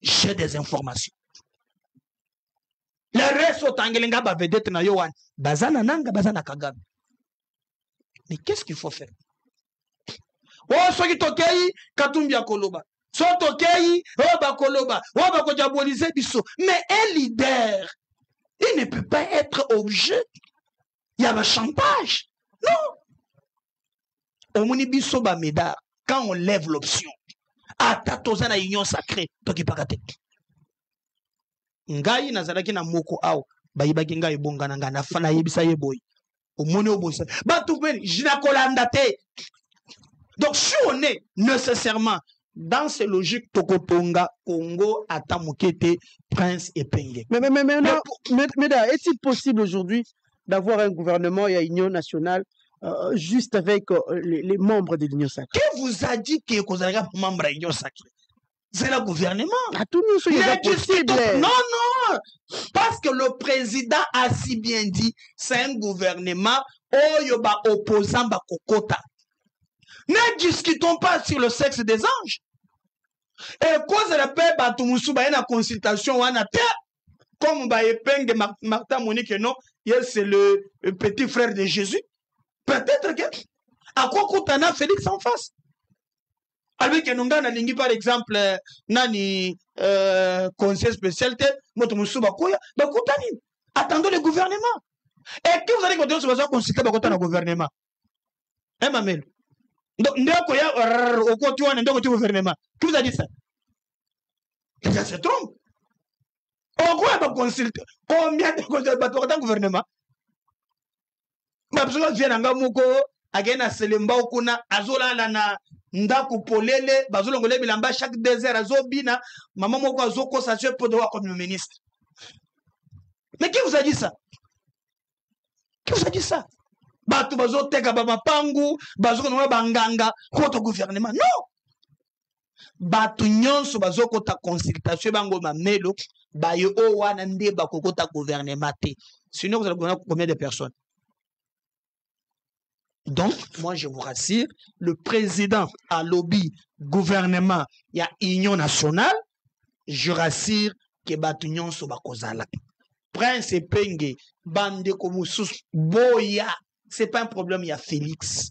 J'ai des informations. Le reste au tangelenga ba vedette na yowan bazana nanga bazana Kagame. Mais qu'est-ce qu'il faut faire? Oh soki tokei Katumbi akoloba. So tokei oh ba koloba, oh ba ko diaboliser biso. Mais un leader, il ne peut pas être objet. Il y a le chantage. Non. Au Monibiso Bameda, quand on lève l'option, à Tatozana Union Sacrée, toki pakate. Ngai nazalaki na moko ao, bayibaki ngai bonga nanga na fana yebisa yeboy. Au moni obosa. Batoupen, jinakolandate. Donc si on est nécessairement dans ces logiques Tokotonga, Congo, Atamokete, Prince et Penge. Mais est-il possible aujourd'hui d'avoir un gouvernement et une union nationale juste avec les membres de l'union sacrée? Qui vous a dit que vous avez un membre de l'union sacrée? C'est le gouvernement. À tout nous, c'est possible. Non, non. Parce que le président a si bien dit, c'est un gouvernement oyoba opposant ba kokota. Ne discutons pas sur le sexe des anges. Et cause de la paix, Batumusu, ba une consultation, wana te. Comme Epeng de Martha Monique, non, c'est le petit frère de Jésus. Peut-être que à quoi Koutana Félix en face. Avec que nous avons par exemple nani conseil spécial Motomusu Bakoya, Bakoutani. Attendons le gouvernement. Et qui vous allez continuer sur le consulter Bakota le gouvernement? Hein, Mamel? Donc, nous avons au côté du gouvernement. Qui vous a dit ça? Ça se trompe. Pourquoi on consulte? Combien de consultateurs dans le gouvernement? Mabsola vient en Gamoko, Agena Selemba Okuna, Azola Lana, Ndaku Polele, Bazolongole Bilamba, chaque désert, Azobina, Maman Moko Azoko, ça se peut devoir comme le ministre. Mais qui vous a dit ça? Qui vous a dit ça? Batu Bazo Teka Bamapangu, Bazo Noa Banganga, contre gouvernement. Non! Batu Nyonso Bazoko ta consultation, Bango Mamelo. Bayo wana nde bakokota gouvernement te. Sinon vous allez gouverner combien de personnes? Donc moi je vous rassure, le président a lobby gouvernement, il y a union nationale, je rassure que batunion so bakozala. Prince Penge, bande komusus boya, c'est pas un problème, il y a Félix.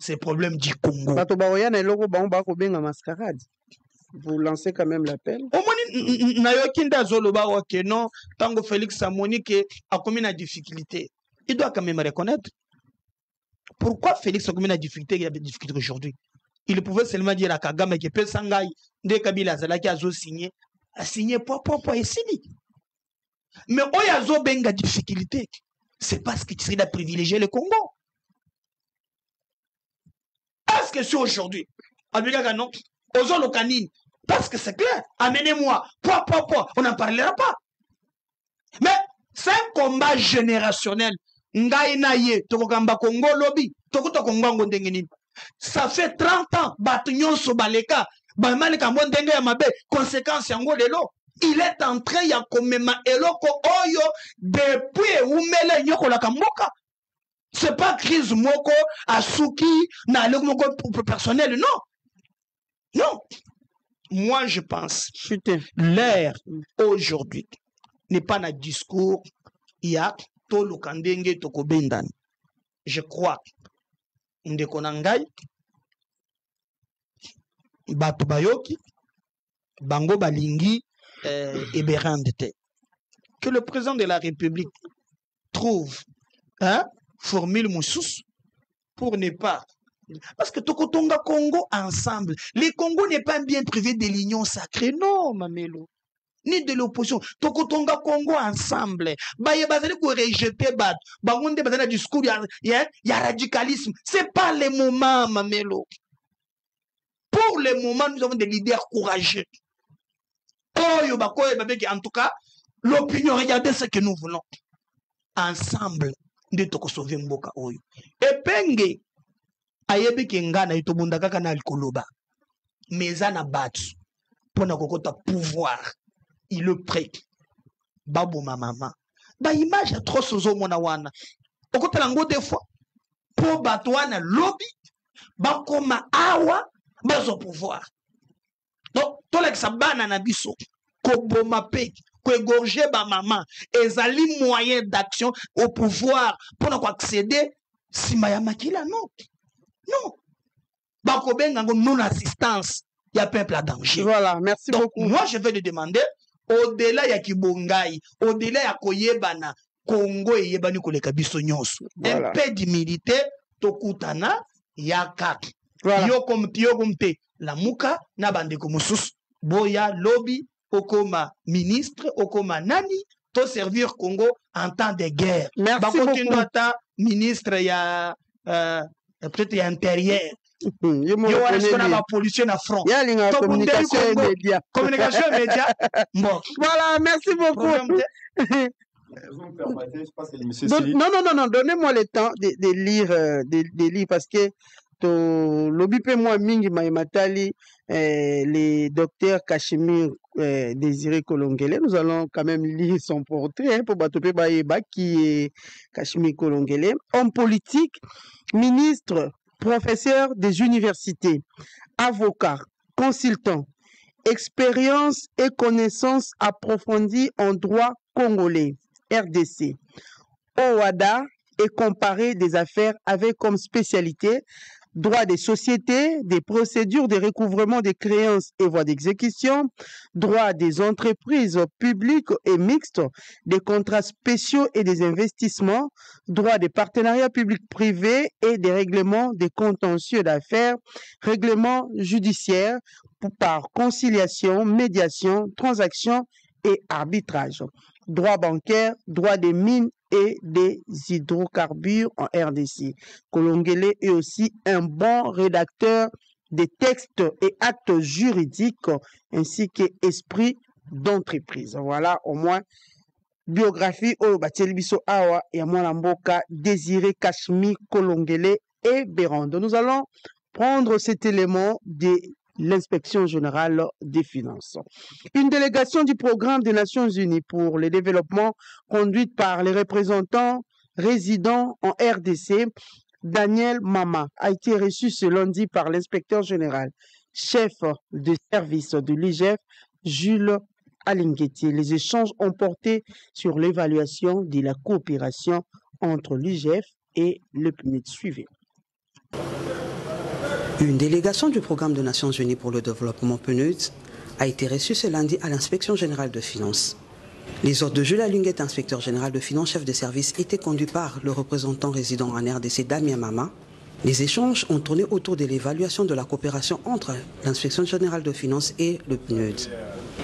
C'est le problème du Congo. Bato baoya na eloko bango bako benga mascarade. Vous lancez quand même l'appel. Au moins, Nayokinda Zoloba ok non, tango Félix Samoni qui a commis une difficulté, il doit quand même reconnaître. Pourquoi Félix a commis une difficulté, il a des difficultés aujourd'hui? Il pouvait seulement dire à Kagame que peut Sangai, dès Kabila Zalaki a signé, et signé. Mais Oyazo Benga difficulté, c'est parce que tu serais à privilégier le Congo. Est-ce que c'est aujourd'hui? Non. Ozolo canine. Parce que c'est clair. Amenez-moi. On n'en parlera pas. Mais C'est un combat générationnel. Ngai na ye, tokokamba Congo lobby, tokuto Congo ngondengeni. Ça fait 30 ans, batunyon baleka, bamaleka mbondenge ya mabe, conséquence yango lelo. Il est en train ya komema eloko oyo depuis umele nyoko la kamboka. C'est pas crise moko asuki na eloko moko personnel, non. Non. Moi je pense l'ère aujourd'hui n'est pas un discours ya tolo kandenge toko bendan. Je crois ndeko nangai bato bayoki bango balingi que le président de la République trouve formule moussous pour ne pas. Parce que Tokotonga Congo ensemble, les Congo n'est pas un bien privé de l'union sacrée, non, Mamelo, ni de l'opposition. Tokotonga Congo ensemble, baye bazali ko rejeter bat, bangonde bazali discours ya radicalisme. C'est pas le moment, Mamelo. Pour le moment, nous avons des leaders courageux. En tout cas, l'opinion, regardez ce que nous voulons. Ensemble, de toko sauver mboka oyo. Et penge, ayebi kenga na itobunda kaka na alkoloba. Mezana batu, pona kokota pouvoir, il le prête. Babo ma maman. Ba image ya trop sozo mona wana. Okota lango des fois, po batu wana lobby, bakoma awa, bazo pouvoir. Donc, tout le sabana na biso, koboma pe, ko égorger ba maman, ezali moyen d'action au pouvoir pour nous accéder si maya makila non. Non. Bakobenga non assistance, il y a peuple à danger. Voilà, merci donc, beaucoup. Moi je vais lui demander au-delà ya kibongai, au-delà ya koyebana, Congo et yebani koleka biso nyonso. Un peu d'humilité tokutana ya kaki. Voilà. Yo comme la muka na bande komusus boya lobby okoma ministre okoma nani to servir Congo en temps de guerre. Merci beaucoup. Ministre ya peut-être ya intérieur. Yo wana la pollution na front. Ya linga communication et médias. Communication et médias. Bon. Voilà, merci beaucoup. Vous me permettez, je pense que monsieur non, donnez-moi le temps de lire parce que lobby pe moi mingi maimatali les docteurs Cachemire Désiré Kolongele. Nous allons quand même lire son portrait pour Batope Baeba qui est Cachemire Kolongele, homme politique, ministre, professeur des universités, avocat, consultant, expérience et connaissances approfondies en droit congolais, RDC, OADA et comparé des affaires avec comme spécialité droit des sociétés, des procédures de recouvrement des créances et voies d'exécution, droit des entreprises publiques et mixtes, des contrats spéciaux et des investissements, droit des partenariats publics-privés et des règlements des contentieux d'affaires, règlements judiciaires par conciliation, médiation, transaction et arbitrage, droit bancaire, droit des mines et des hydrocarbures en RDC. Kolongele est aussi un bon rédacteur des textes et actes juridiques ainsi qu'esprit d'entreprise. Voilà au moins biographie au Batelbiso Awa et à Mboka Désiré Cachemire Kolongele et Bérande. Nous allons prendre cet élément de l'inspection générale des finances. Une délégation du programme des Nations Unies pour le développement conduite par les représentants résidents en RDC, Daniel Mama, a été reçue ce lundi par l'inspecteur général, chef de service de l'IGF, Jules Alingueti. Les échanges ont porté sur l'évaluation de la coopération entre l'IGF et le PNUD. Suivez. Une délégation du programme des Nations Unies pour le développement PNUD a été reçue ce lundi à l'inspection générale de finances. Les ordres de Jules Alingueti, inspecteur général de finances, chef de service, étaient conduits par le représentant résident en RDC, Damien Mama. Les échanges ont tourné autour de l'évaluation de la coopération entre l'inspection générale de finances et le PNUD.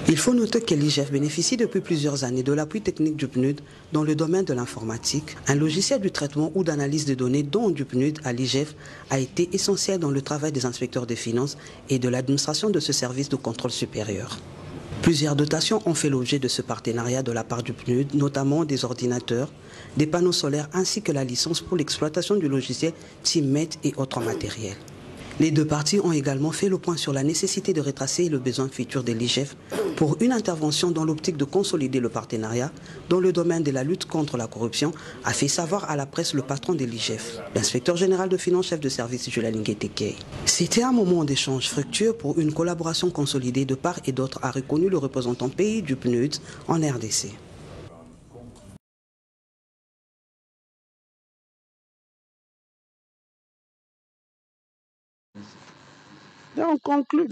Il faut noter que l'IGF bénéficie depuis plusieurs années de l'appui technique du PNUD dans le domaine de l'informatique. Un logiciel du traitement ou d'analyse des données dont du PNUD à l'IGF a été essentiel dans le travail des inspecteurs des finances et de l'administration de ce service de contrôle supérieur. Plusieurs dotations ont fait l'objet de ce partenariat de la part du PNUD, notamment des ordinateurs, des panneaux solaires ainsi que la licence pour l'exploitation du logiciel TeamMate et autres matériels. Les deux parties ont également fait le point sur la nécessité de retracer le besoin futur de l'IGF pour une intervention dans l'optique de consolider le partenariat dans le domaine de la lutte contre la corruption, a fait savoir à la presse le patron de l'IGF, l'inspecteur général de finances, chef de service Julia Lingueteke. C'était un moment d'échange fructueux pour une collaboration consolidée de part et d'autre, a reconnu le représentant pays du PNUD en RDC. On conclut.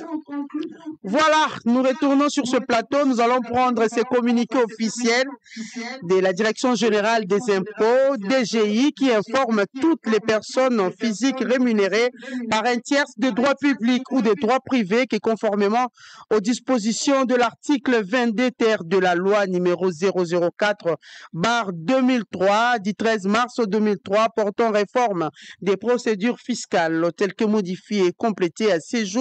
Voilà, nous retournons sur ce plateau. Nous allons prendre ces communiqués officiels de la Direction générale des impôts, DGI, qui informe toutes les personnes physiques rémunérées par un tiers de droit public ou de droit privé qui, conformément aux dispositions de l'article 22 ter de la loi numéro 004/2003 du 13 mars 2003 portant réforme des procédures fiscales telles que modifiées et complétées à ces jours,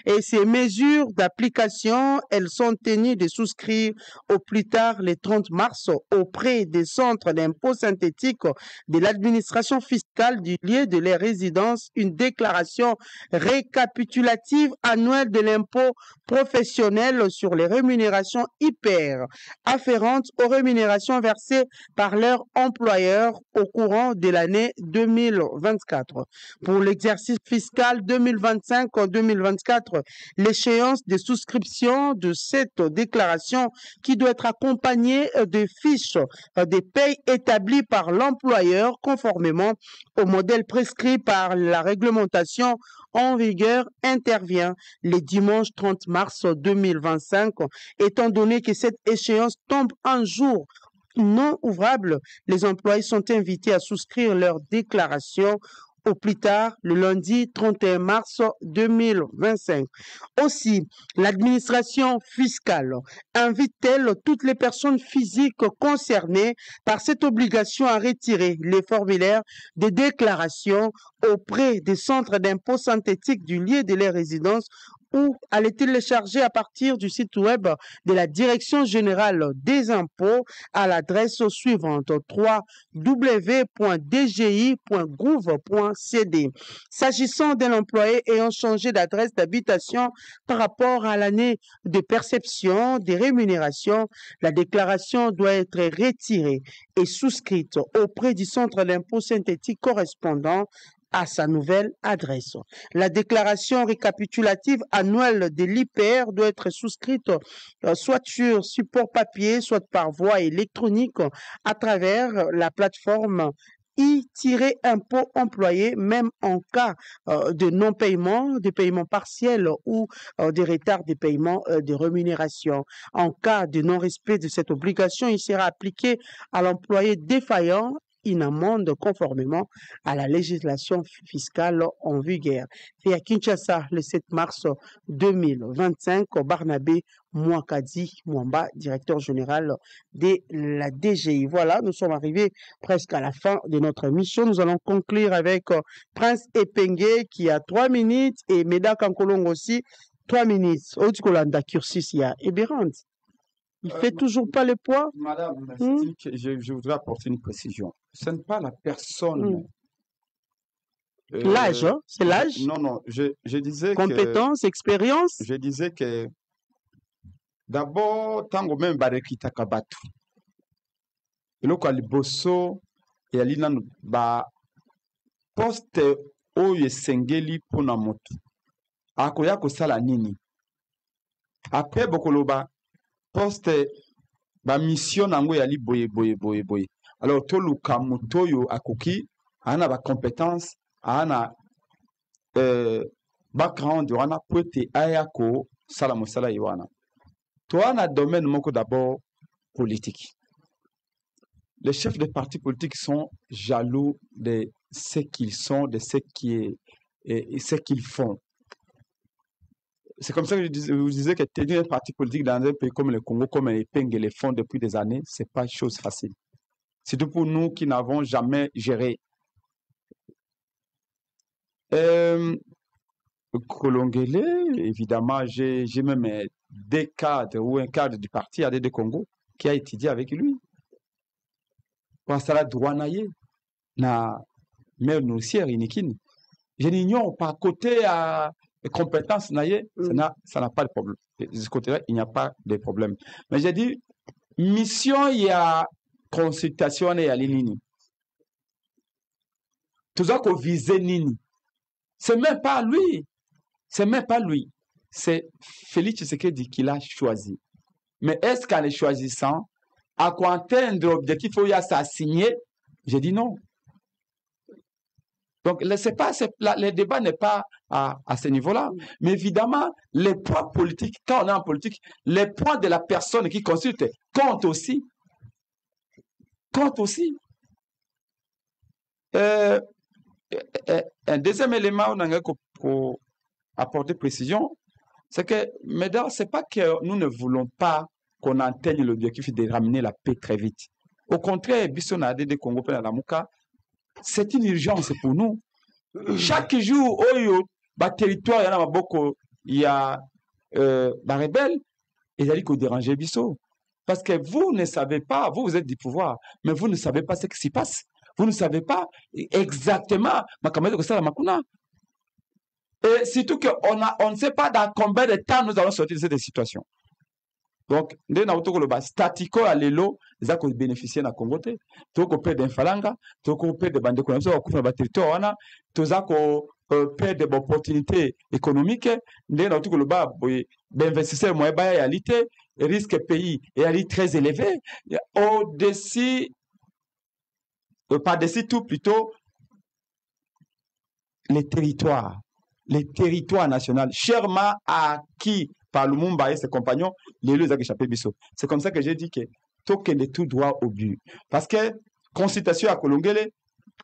et ces mesures d'application, elles sont tenues de souscrire au plus tard le 30 mars auprès des centres d'impôt synthétique de l'administration fiscale du lieu de leur résidence une déclaration récapitulative annuelle de l'impôt professionnel sur les rémunérations hyper afférentes aux rémunérations versées par leur employeur au courant de l'année 2024. Pour l'exercice fiscal 2025-2024, l'échéance de souscription de cette déclaration qui doit être accompagnée de fiches des payes établies par l'employeur conformément au modèle prescrit par la réglementation en vigueur intervient le dimanche 30 mars 2025. Étant donné que cette échéance tombe un jour non ouvrable, les employés sont invités à souscrire leur déclaration au plus tard le lundi 31 mars 2025. Aussi, l'administration fiscale invite-t-elle toutes les personnes physiques concernées par cette obligation à retirer les formulaires de déclaration auprès des centres d'impôt synthétique du lieu de leur résidence ou à les télécharger à partir du site web de la Direction générale des impôts à l'adresse suivante www.dgi.gouv.cd. S'agissant d'un employé ayant changé d'adresse d'habitation par rapport à l'année de perception des rémunérations, la déclaration doit être retirée et souscrite auprès du centre d'impôt synthétique correspondant à sa nouvelle adresse. La déclaration récapitulative annuelle de l'IPR doit être souscrite soit sur support papier, soit par voie électronique à travers la plateforme i-impôt employé, même en cas de non-paiement, de paiement partiel ou de retard de paiement de rémunération. En cas de non-respect de cette obligation, il sera appliqué à l'employé défaillant une amende conformément à la législation fiscale en vigueur. Fait à Kinshasa le 7 mars 2025, Barnabé Mouakadi Mwamba, directeur général de la DGI. Voilà, nous sommes arrivés presque à la fin de notre émission. Nous allons conclure avec Prince Epengue qui a 3 minutes et Meda Kankolong aussi 3 minutes. Otikolanda Cursus, il y a Ebérande. Il ne fait toujours pas le poids. Madame, je voudrais apporter une précision. Ce n'est pas la personne. L'âge, hein? C'est l'âge? Non, je disais compétence, expérience? Je disais que d'abord, tango même barekita kabatu. Eloko aliboso et alina ba poste oyo esengeli pona motu. Akoya kosala nini? Après bokoloba poste ba mission nango yali boye. Alors toluka mutoyo akoki ana ba compétence ana background wana poete ayako sala mosala iwana. Toana domaine moko d'abord politique. Les chefs des partis politiques sont jaloux de ce qu'ils sont, de ce qui est ce qu'ils font. C'est comme ça que je vous disais que tenir un parti politique dans un pays comme le Congo, comme les Peng et les font depuis des années, ce n'est pas chose facile. Surtout pour nous qui n'avons jamais géré. Kolongele, évidemment, j'ai même des cadres ou un cadre du parti ADD Congo qui a étudié avec lui. Pasala Douanaye, na mère Noussière Inikine. Je n'ignore pas côté à compétence naye, ça n'a pas de problème. De ce côté-là, il n'y a pas de problème. Mais j'ai dit, mission, il y a consultation et à l'inini. Tout ça qu'on visait Nini. C'est même pas lui. C'est même pas lui. C'est Félix Tshisekedi qui l'a choisi. Mais est-ce qu'en le choisissant, à quoi atteindre l'objectif, il y a ça signé? J'ai dit non. Donc, le débat n'est pas à ce niveau-là. Mais évidemment, les points politiques, quand on est en politique, les points de la personne qui consulte comptent aussi. Comptent aussi. Un deuxième élément, on a pour apporter précision, c'est que, mesdames, ce n'est pas que nous ne voulons pas qu'on atteigne l'objectif de ramener la paix très vite. Au contraire, Bissonade de Congo c'est une urgence pour nous. Chaque jour, territoire, il y a rebelle, et il a dit qu'on dérangeait Bisso. Parce que vous ne savez pas, vous êtes du pouvoir, mais vous ne savez pas ce qui s'y passe. Vous ne savez pas exactement et surtout qu'on ne sait pas dans combien de temps nous allons sortir de cette situation. Donc, nous avons statico à l'élo, nous avons bénéficié de la Congo. Nous avons payé d'infalanga, nous avons payé de bandes de connaissances, nous avons payé de opportunités économiques, nous avons payé d'investisseurs moyens de réalité, risque pays est très élevé. Au-dessus, par-dessus tout plutôt, les territoires nationaux, chèrement acquis par Lumumba et ses compagnons, les lieux ont échappé Bisso. C'est comme ça que j'ai dit que tout droit au but. Parce que, consultation à Kolongele,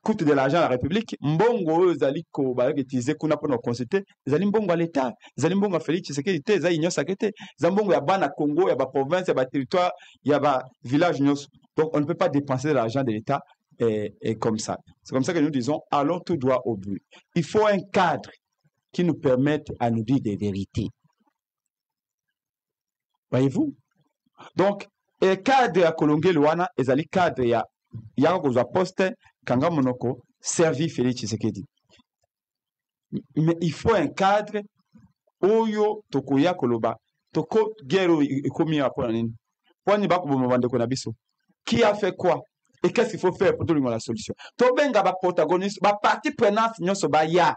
coûte de l'argent à la République, mbongo zaliko utilisé kuna pour nous consulter, zali mbongo à l'État, zali mbongo à Félix Tshisekedi, zali union sacrée, zali mbongo ya bana Congo, ya ba province, ya ba territoire, ya ba village nyos. Donc on ne peut pas dépenser de l'argent de l'État et comme ça. C'est comme ça que nous disons, allons tout droit au but. Il faut un cadre qui nous permette à nous dire des vérités. Voyez-vous? Donc, le cadre à Kolongele wana, ezali cadre ya kozwa poste kanga monoko servi Félix Tshisekedi. Mais il faut un cadre oyo tokoya koloba toko guerre ekomi apona nini. Poni ba ko bomba ndeko na biso. Qui a fait quoi? Et qu'est-ce qu'il faut faire pour trouver la solution? To benga ba protagoniste, ba partie prenante nyonso ba ya.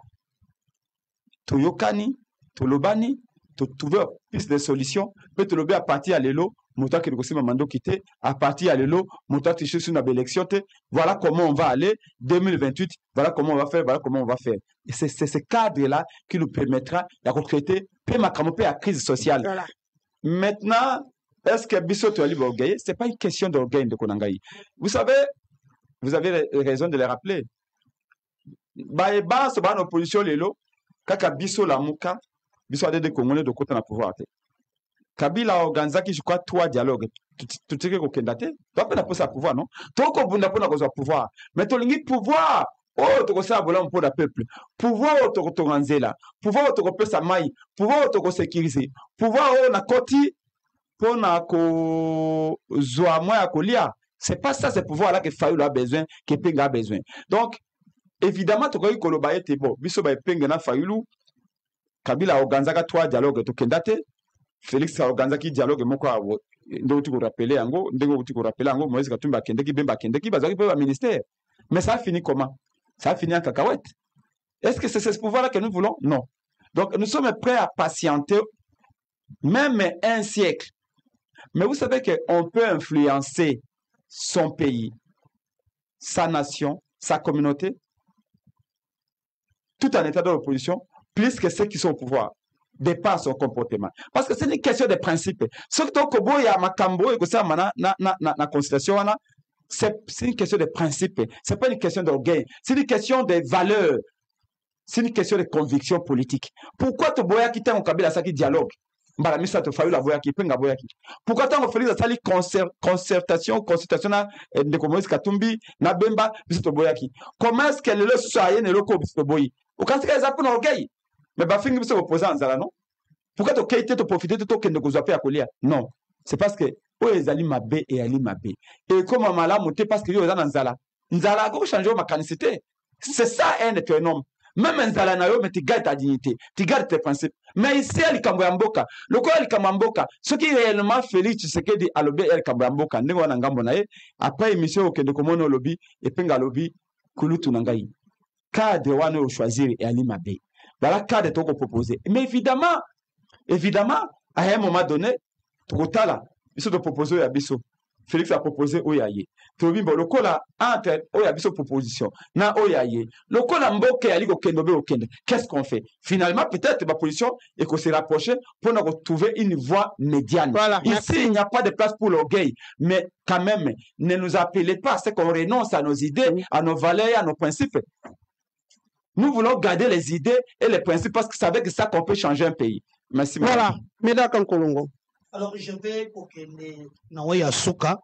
To yokani, to lobani, to trouver piste de solution, peut te lober à partir à l'élo. Mouta qui négocie ma mando quitté, à partir à l'élo, Mouta qui cherche une élection, voilà comment on va aller, 2028, voilà comment on va faire, voilà comment on va faire. Et c'est ce cadre-là qui nous permettra de recruter, puis ma la crise sociale. Voilà. Maintenant, est-ce que Bisso Touali va gagner? Ce n'est pas une question d'orgueil de Konangaï. Vous savez, vous avez raison de le rappeler. Baïba, c'est pas une opposition, l'élo, kaka Bisso la mouka, Bisso a des Congolais de côté dans pouvoir. Kabila organizaki je crois 3 dialogues tout ce que kokendate to pe na posa pouvoir non to ko bunda pona ko pouvoir mais to lingi pouvoir to ko sa bola mpo da peuple pouvoir to ko tonganzela pouvoir to ko pesa mai pouvoir to ko sécuriser pouvoir na koti pona ko zwa moya kolia c'est pas ça ce pouvoir là que Fayulu a besoin que Penga a besoin donc évidemment to ko koloba ete bon biso ba Penga na Fayulu Kabila organizaka 3 dialogues to kendate Félix a organisé un dialogue moko ndo tu ko rappeler yango ndenge tu ko rappeler yango Moïse Katumbi akendeki bemba akendeki bazaki pe ba ministère mais ça a fini comment? Ça a fini en cacahuète. Est-ce que c'est ce pouvoir là que nous voulons? Non. Donc nous sommes prêts à patienter même un siècle. Mais vous savez qu'on peut influencer son pays, sa nation, sa communauté tout en état de l'opposition plus que ceux qui sont au pouvoir dépasse son comportement. Parce que c'est une question de principe. Surtout que il y a Makambo et que ça na constitution c'est une question de principe. C'est pas une question d'orgueil. C'est une question de valeurs. C'est une question de conviction politique. Pourquoi tu boya qui t'a un Kabila ça qui dialogue? Mbala misa to fayu la boya qui penga boya qui. Pourquoi tu as fait ça concertation de Moïse Katumbi na Bemba biso to boya qui. Comment est-ce que le soye ne loko biso boyi? Au cas que ça pour orgueil. mais bafingi biso opposant nzala non. Pourquoi tu as profité de ton à colia? Non, c'est parce que oyo ezali mabe et ali mabe. Et comme malamu te parce que yo ezana nzala. Nzala go changer ma canicité. C'est ça un de tes noms. Même nzala na yo mais tu gardes ta dignité, tu gardes tes principes. Mais ici ali kambo mboka, loko ali kamboka, ce qui réellement Félix Tshisekedi alobi ali kambo mboka ndenge wana ngambo na ye, après émission au kende komono lobby et penga lobby kulutu nangai. Cadre wana au choisir et ali mabe. Voilà cadre to ko proposer. Mais évidemment, à un moment donné, Trotala, il se propose à Bisso. Félix a proposé Oyaye. Tobimbo, le cola entre Oyabiso proposition. Na Oyaye. Le cola Mboke Aliko Kendobe Okende. Qu'est-ce qu'on fait? Finalement, peut-être ma position est qu'on s'est rapproché pour nous retrouver une voie médiane. Voilà, ici, il n'y a pas de place pour l'orgueil. Mais quand même, ne nous appelez pas à ce qu'on renonce à nos idées, à nos valeurs, à nos principes. Nous voulons garder les idées et les principes parce que c'est avec ça qu'on peut changer un pays. Merci. Voilà, Médakam Kolongo. Alors, je vais pour que les Naoya Souka,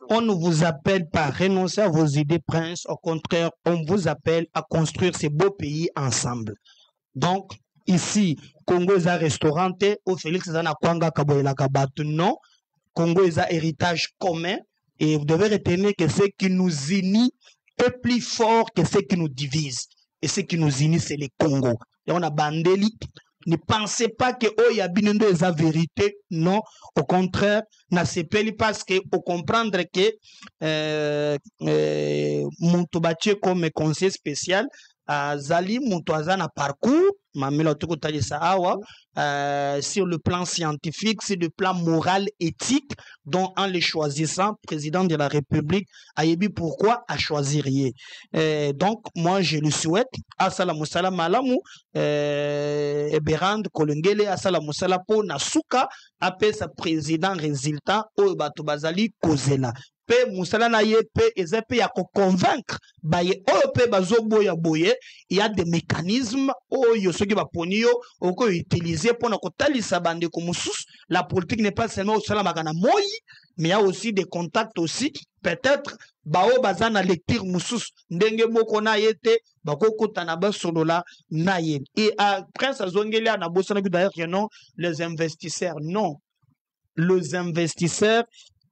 on ne vous appelle pas à renoncer à vos idées, prince. Au contraire, on vous appelle à construire ces beaux pays ensemble. Donc, ici, Congo est un restaurant, au Félix Zana Kwanga Kaboyela Kabatu, non. Congo est un héritage commun. Et vous devez retenir que ce qui nous unit est plus fort que ce qui nous divise. Et ce qui nous unit, c'est le Congo. Et on a Bandeli. Ne pensez pas que Oyabinendo est la vérité. Non, au contraire, n'a sepeli parce que au comprendre que Moutoubaché comme conseiller spécial, Zali Moutouazana parcours, sur le plan scientifique, sur le plan moral, éthique, dont en les choisissant, président de la République, Ayebi pourquoi a choisi rien. Donc, moi, je le souhaite, Assalamu salam alamu, Berand Kolengele, Assalamu salapo, Nasuka, après sa président résultat, Obatobazali Kozela. Pe musala na ye pe ezepe ya ko convaincre ba ye o pe bazobo ya boye, il y a des mécanismes oyo soki ba ponio oko utiliser pour na ko talisa bande ko musus. La politique n'est pas seulement au sala magana moi, mais il y a aussi des contacts aussi, peut-être bao bazana lecture musus ndenge moko na yete bakoko tanaba solola na ye. Et après ça zongeli na bosana d'ailleurs non les investisseurs non, les investisseurs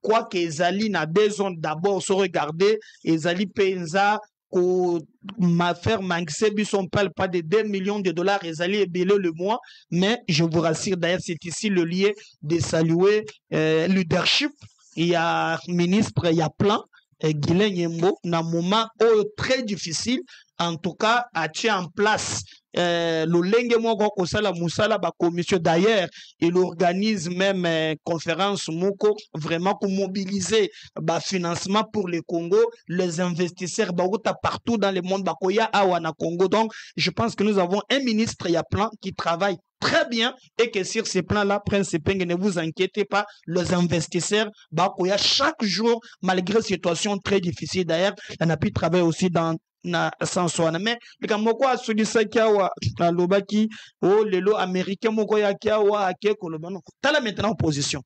quoi que Ezali n'a besoin d'abord se regarder, Ezali Penza, qu'on m'a fait manquer, on ne parle pas de 2 millions de dollars, Ezali est belé le mois, mais je vous rassure d'ailleurs, c'est ici le lieu de saluer leadership. Il y a ministre, il y a plan, Guilain Yembo, dans un moment très difficile, en tout cas, a tient en place le lenge moko kosala musala ba commission d'ailleurs il organise même conférence moko vraiment pour mobiliser ba financement pour le Congo, les investisseurs ba partout dans le monde ba koya awa na Congo. Donc je pense que nous avons un ministre il y a plan qui travaille très bien et que sur ces plans-là, Prince Peng, ne vous inquiétez pas, les investisseurs ba koya chaque jour malgré situation très difficile. D'ailleurs on a pu travailler aussi dans na sanswana mais le moko asudisa kiawa alobaki o lelo américain moko ya kiawa ake kolobano tala maintenant opposition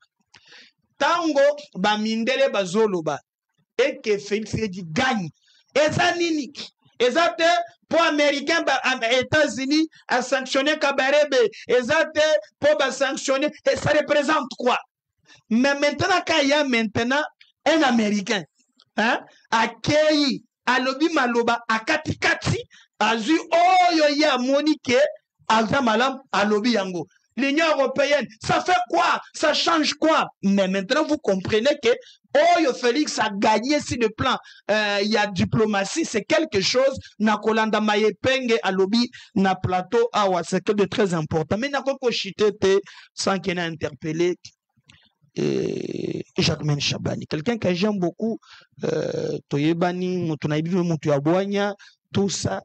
tango ba mindele bazoloba et que Félix dit gagne eza nini eza te pour américain ba États-Unis a sanctionné Kabarebe eza te pour ba sanctionner et ça représente quoi? Mais maintenant quand il y a maintenant un américain hein accueilli alobi maloba akati kati azu oyo ya monique aza malam alobi yango. L'Union européenne, ça fait quoi? Ça change quoi? Mais maintenant vous comprenez que oyo Félix a gagné sur le plan il y a diplomatie, c'est quelque chose na kolanda maye penge alobi na plateau awa, c'est quelque chose de très important. Mais na koko chitete sans qu'il ait interpellé Jacquemin Chabani, quelqu'un que j'aime beaucoup, Toyebani, Motunaïbi, Moutouabouania, tout ça.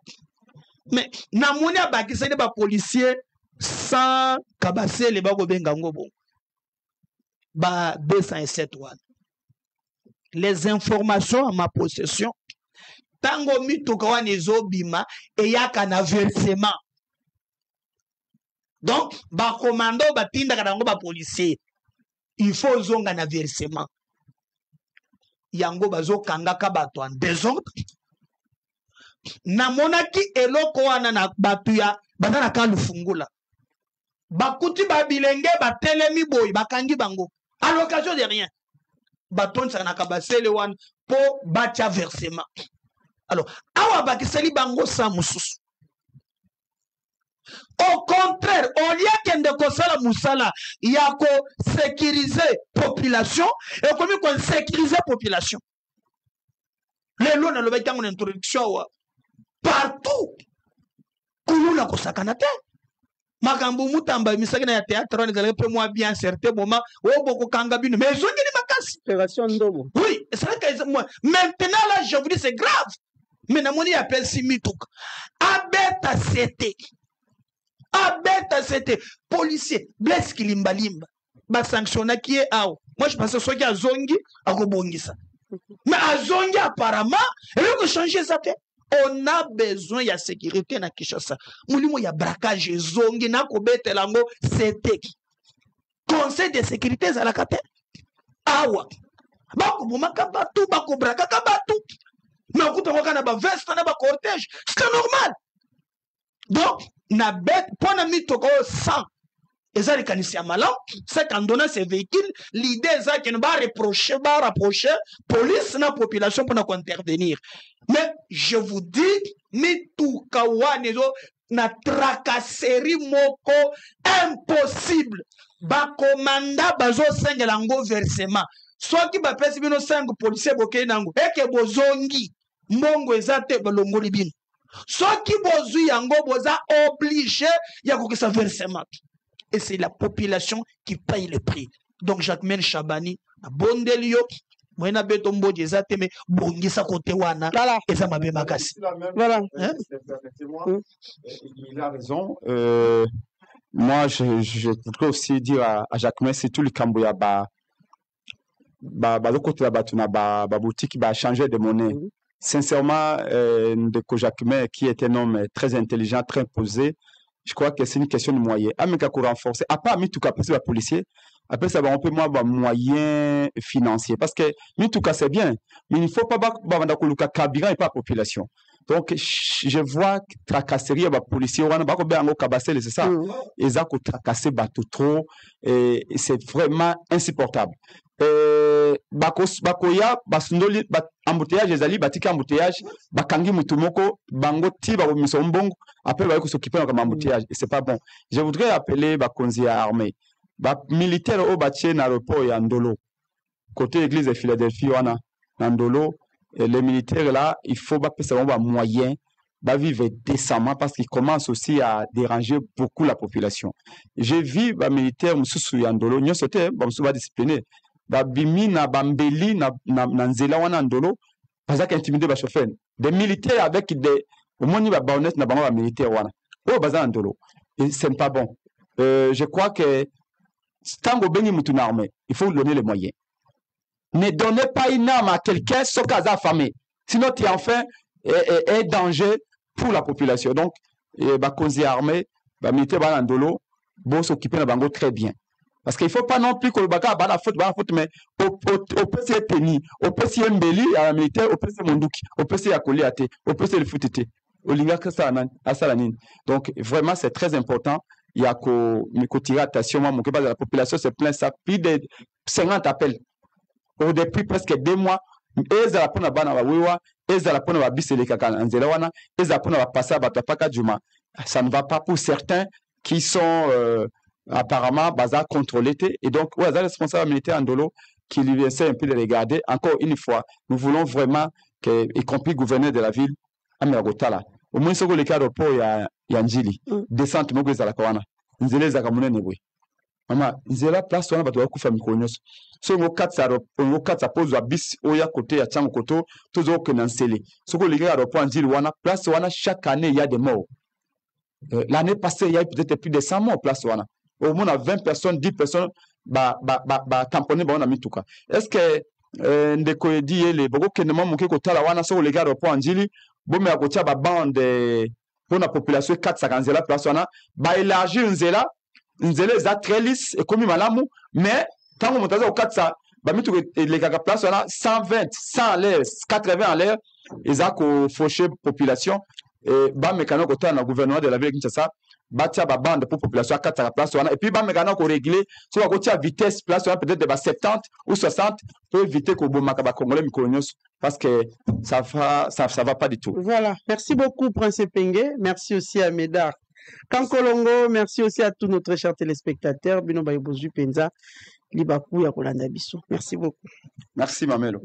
Mais Namonia Bakisa des policiers sans cabasser les bago bengangobo. Ba 207 one. Les informations à ma possession, tango mitokawa nezo bima et yaka na versement. Donc, ba commando ba tinda kadango ba policier. Il faut zonga na versement. Yango bazo kanga kabato en désordre. Na monaki eloko wana na batu ya Bana na kan lufungula. Bakuti babilenge batelemi boy bakangi bango. À l'occasion de rien. Baton sa na kabasele wan po bacha versement. Alors, awa bakiseli bango sa mususu. Au contraire, au lieu qu'en de kosala musala, il y a ko sécuriser population et comme qu'on sécuriser population. Les lois na lobeta mon introduction partout. Kuluna kosakana te. Makambu mutamba misakina ya théâtre on est moi bien certain moment o boko kanga bino mais zongi ni makasi opération ndobo. oui c'est vrai que moi maintenant là je vous dis c'est grave mais na moni appelle simituka abeta c'était policier blesse kilimba limba ba sanctionner qui est out moi je pense que soki azongi akobongisa mais azongi apparemment il faut changer ça fait. On a besoin de sécurité na Kinshasa. Mulimo ya braquage zongi na kobete lango c'était conseil de sécurité za la kate. Awa. Bako bomaka batu bako braka batu. Mais okuta ko kana ba veste na ba cortège, c'est normal. Donc na bête pour na mitoko 100. Et ça les canisiens malins, c'est qu'en donnant ces véhicules, l'idée c'est qu'on va rapprocher police na population pour nous intervenir. Mais je vous dis, mitu kawanezo na tracasserie moko impossible. Ba commanda bazo 5 lango versement. Soit qui ba pesi bino 5 policiers boké nango eke bozongi mbongo ezate balongo libino. Soit qui bozu yango boza obligé ya kokisa versement. Et c'est la population qui paye le prix. Donc Jacquemaine Chabani a bondelio moyena betombo jezate me bongisa kote wana et ça m'a bien makasi. Voilà. Hein? Il a raison. Moi, je voudrais aussi dire à Jacquemaine, c'est tout le Camboya le côté la boutique va changer de monnaie. Sincèrement, de Jacquemaine qui est un homme très intelligent, très posé. Je crois que c'est une question de moyens. Amika pour renforcer, à part Mituka, parce que les policiers, après ça va un peu moins moyens financiers. Parce que Mituka c'est bien, mais il ne faut pas que carburant et pas la population. Donc, je vois tracasserie les policiers, on a pas c'est ça. Ils ont tracassé trop, et c'est vraiment insupportable. Bakoya basundoli embouteillage ezali batika embouteillage bakangi mutumoko bango ti ba misombongo après ba s'occuper de embouteillage et c'est pas bon. Je voudrais appeler bakonzi à armée ba militaire au batie na repos ya Ndolo côté église de Philadelphie wana na Ndolo les militaires là il faut ba pesa ba moyen ba vivre décemment parce qu'ils commencent aussi à déranger beaucoup la population. J'ai vu ba militaire mususu ya Ndolo nyoso te ba mususu ba discipliné babimi na bambeli na nzela wana Ndolo parce qu'intimider ba chauffeur des militaires avec des au moins ba baonnette na bango ba militaire wana oh baza Ndolo et c'est pas bon. Je crois que tango beni mutu na armée il faut donner les moyens. Ne donnez pas une arme à quelqu'un sauf qu'à sa famille sinon tu es enfin un danger pour la population. Donc ba cause armée ba militaire ba Ndolo bon s'occuper na bango très bien. Parce qu'il ne faut pas non plus que le baga a la faute, mais au PC Penny, au PC Mbeli, à la militaire, au PC Mondouki, au PC Akoliate, au PC le footité, au Linga Salanine. Donc vraiment, c'est très important. Il y a que tirer attention, moi, mon de la population se plaint, ça plus de 50 appels. Depuis presque 2 mois, ezala pona bana ba wewa, ezala pona ba bisele kaka nzela wana, ezala pona ba passer ba tapaka juma. Ça ne va pas pour certains qui sont apparemment baza contrôlé et donc ouais les responsables militaires Ndolo qui lui essaie un peu de regarder encore une fois nous voulons vraiment que y compris gouverneur de la ville Ameragotala au moins ce que le cadre pour ya Njili descente moko za la kawana nzele za kamunene bwe mama nzela place wana bato ba kufa mikonyoso so ngo katsa pose wa bis oya côté ya Tchango Koto tozo que nansele ce que le cadre pour Njili wana place wana chaque année il y a des morts. L'année passée il y a peut-être plus de 100 morts place wana. Au moins 20 personnes, 10 personnes, tamponner on a mis tout cas. Est-ce que ndeko dit les beaucoup que ne manque que tala wana sur les gars au point Njili, bon mais à côté ba bande pour la population 450 zela place wana, ba élargir nzela za très lisse et comme malamu, mais tant qu'on monte au 400 ba mis tout les gars place wana 120, 100 en l'air, 80 en l'air, ils a ko faucher population et ba mécano côté na gouvernement de la ville Kinshasa batia ba bande pour population à 4 place et puis ba mekana ko régler so ko tia vitesse place peut-être de 70 ou 60 pour éviter que bomaka ba congolais mikonyoso parce que ça va pas du tout. Voilà, merci beaucoup Prince Penge, merci aussi à Médard Kankolongo, merci aussi à tous nos très chers téléspectateurs. Bino Baïbozu Penza, Libakou ya Kolanda Biso. Merci beaucoup. Merci Mamelo.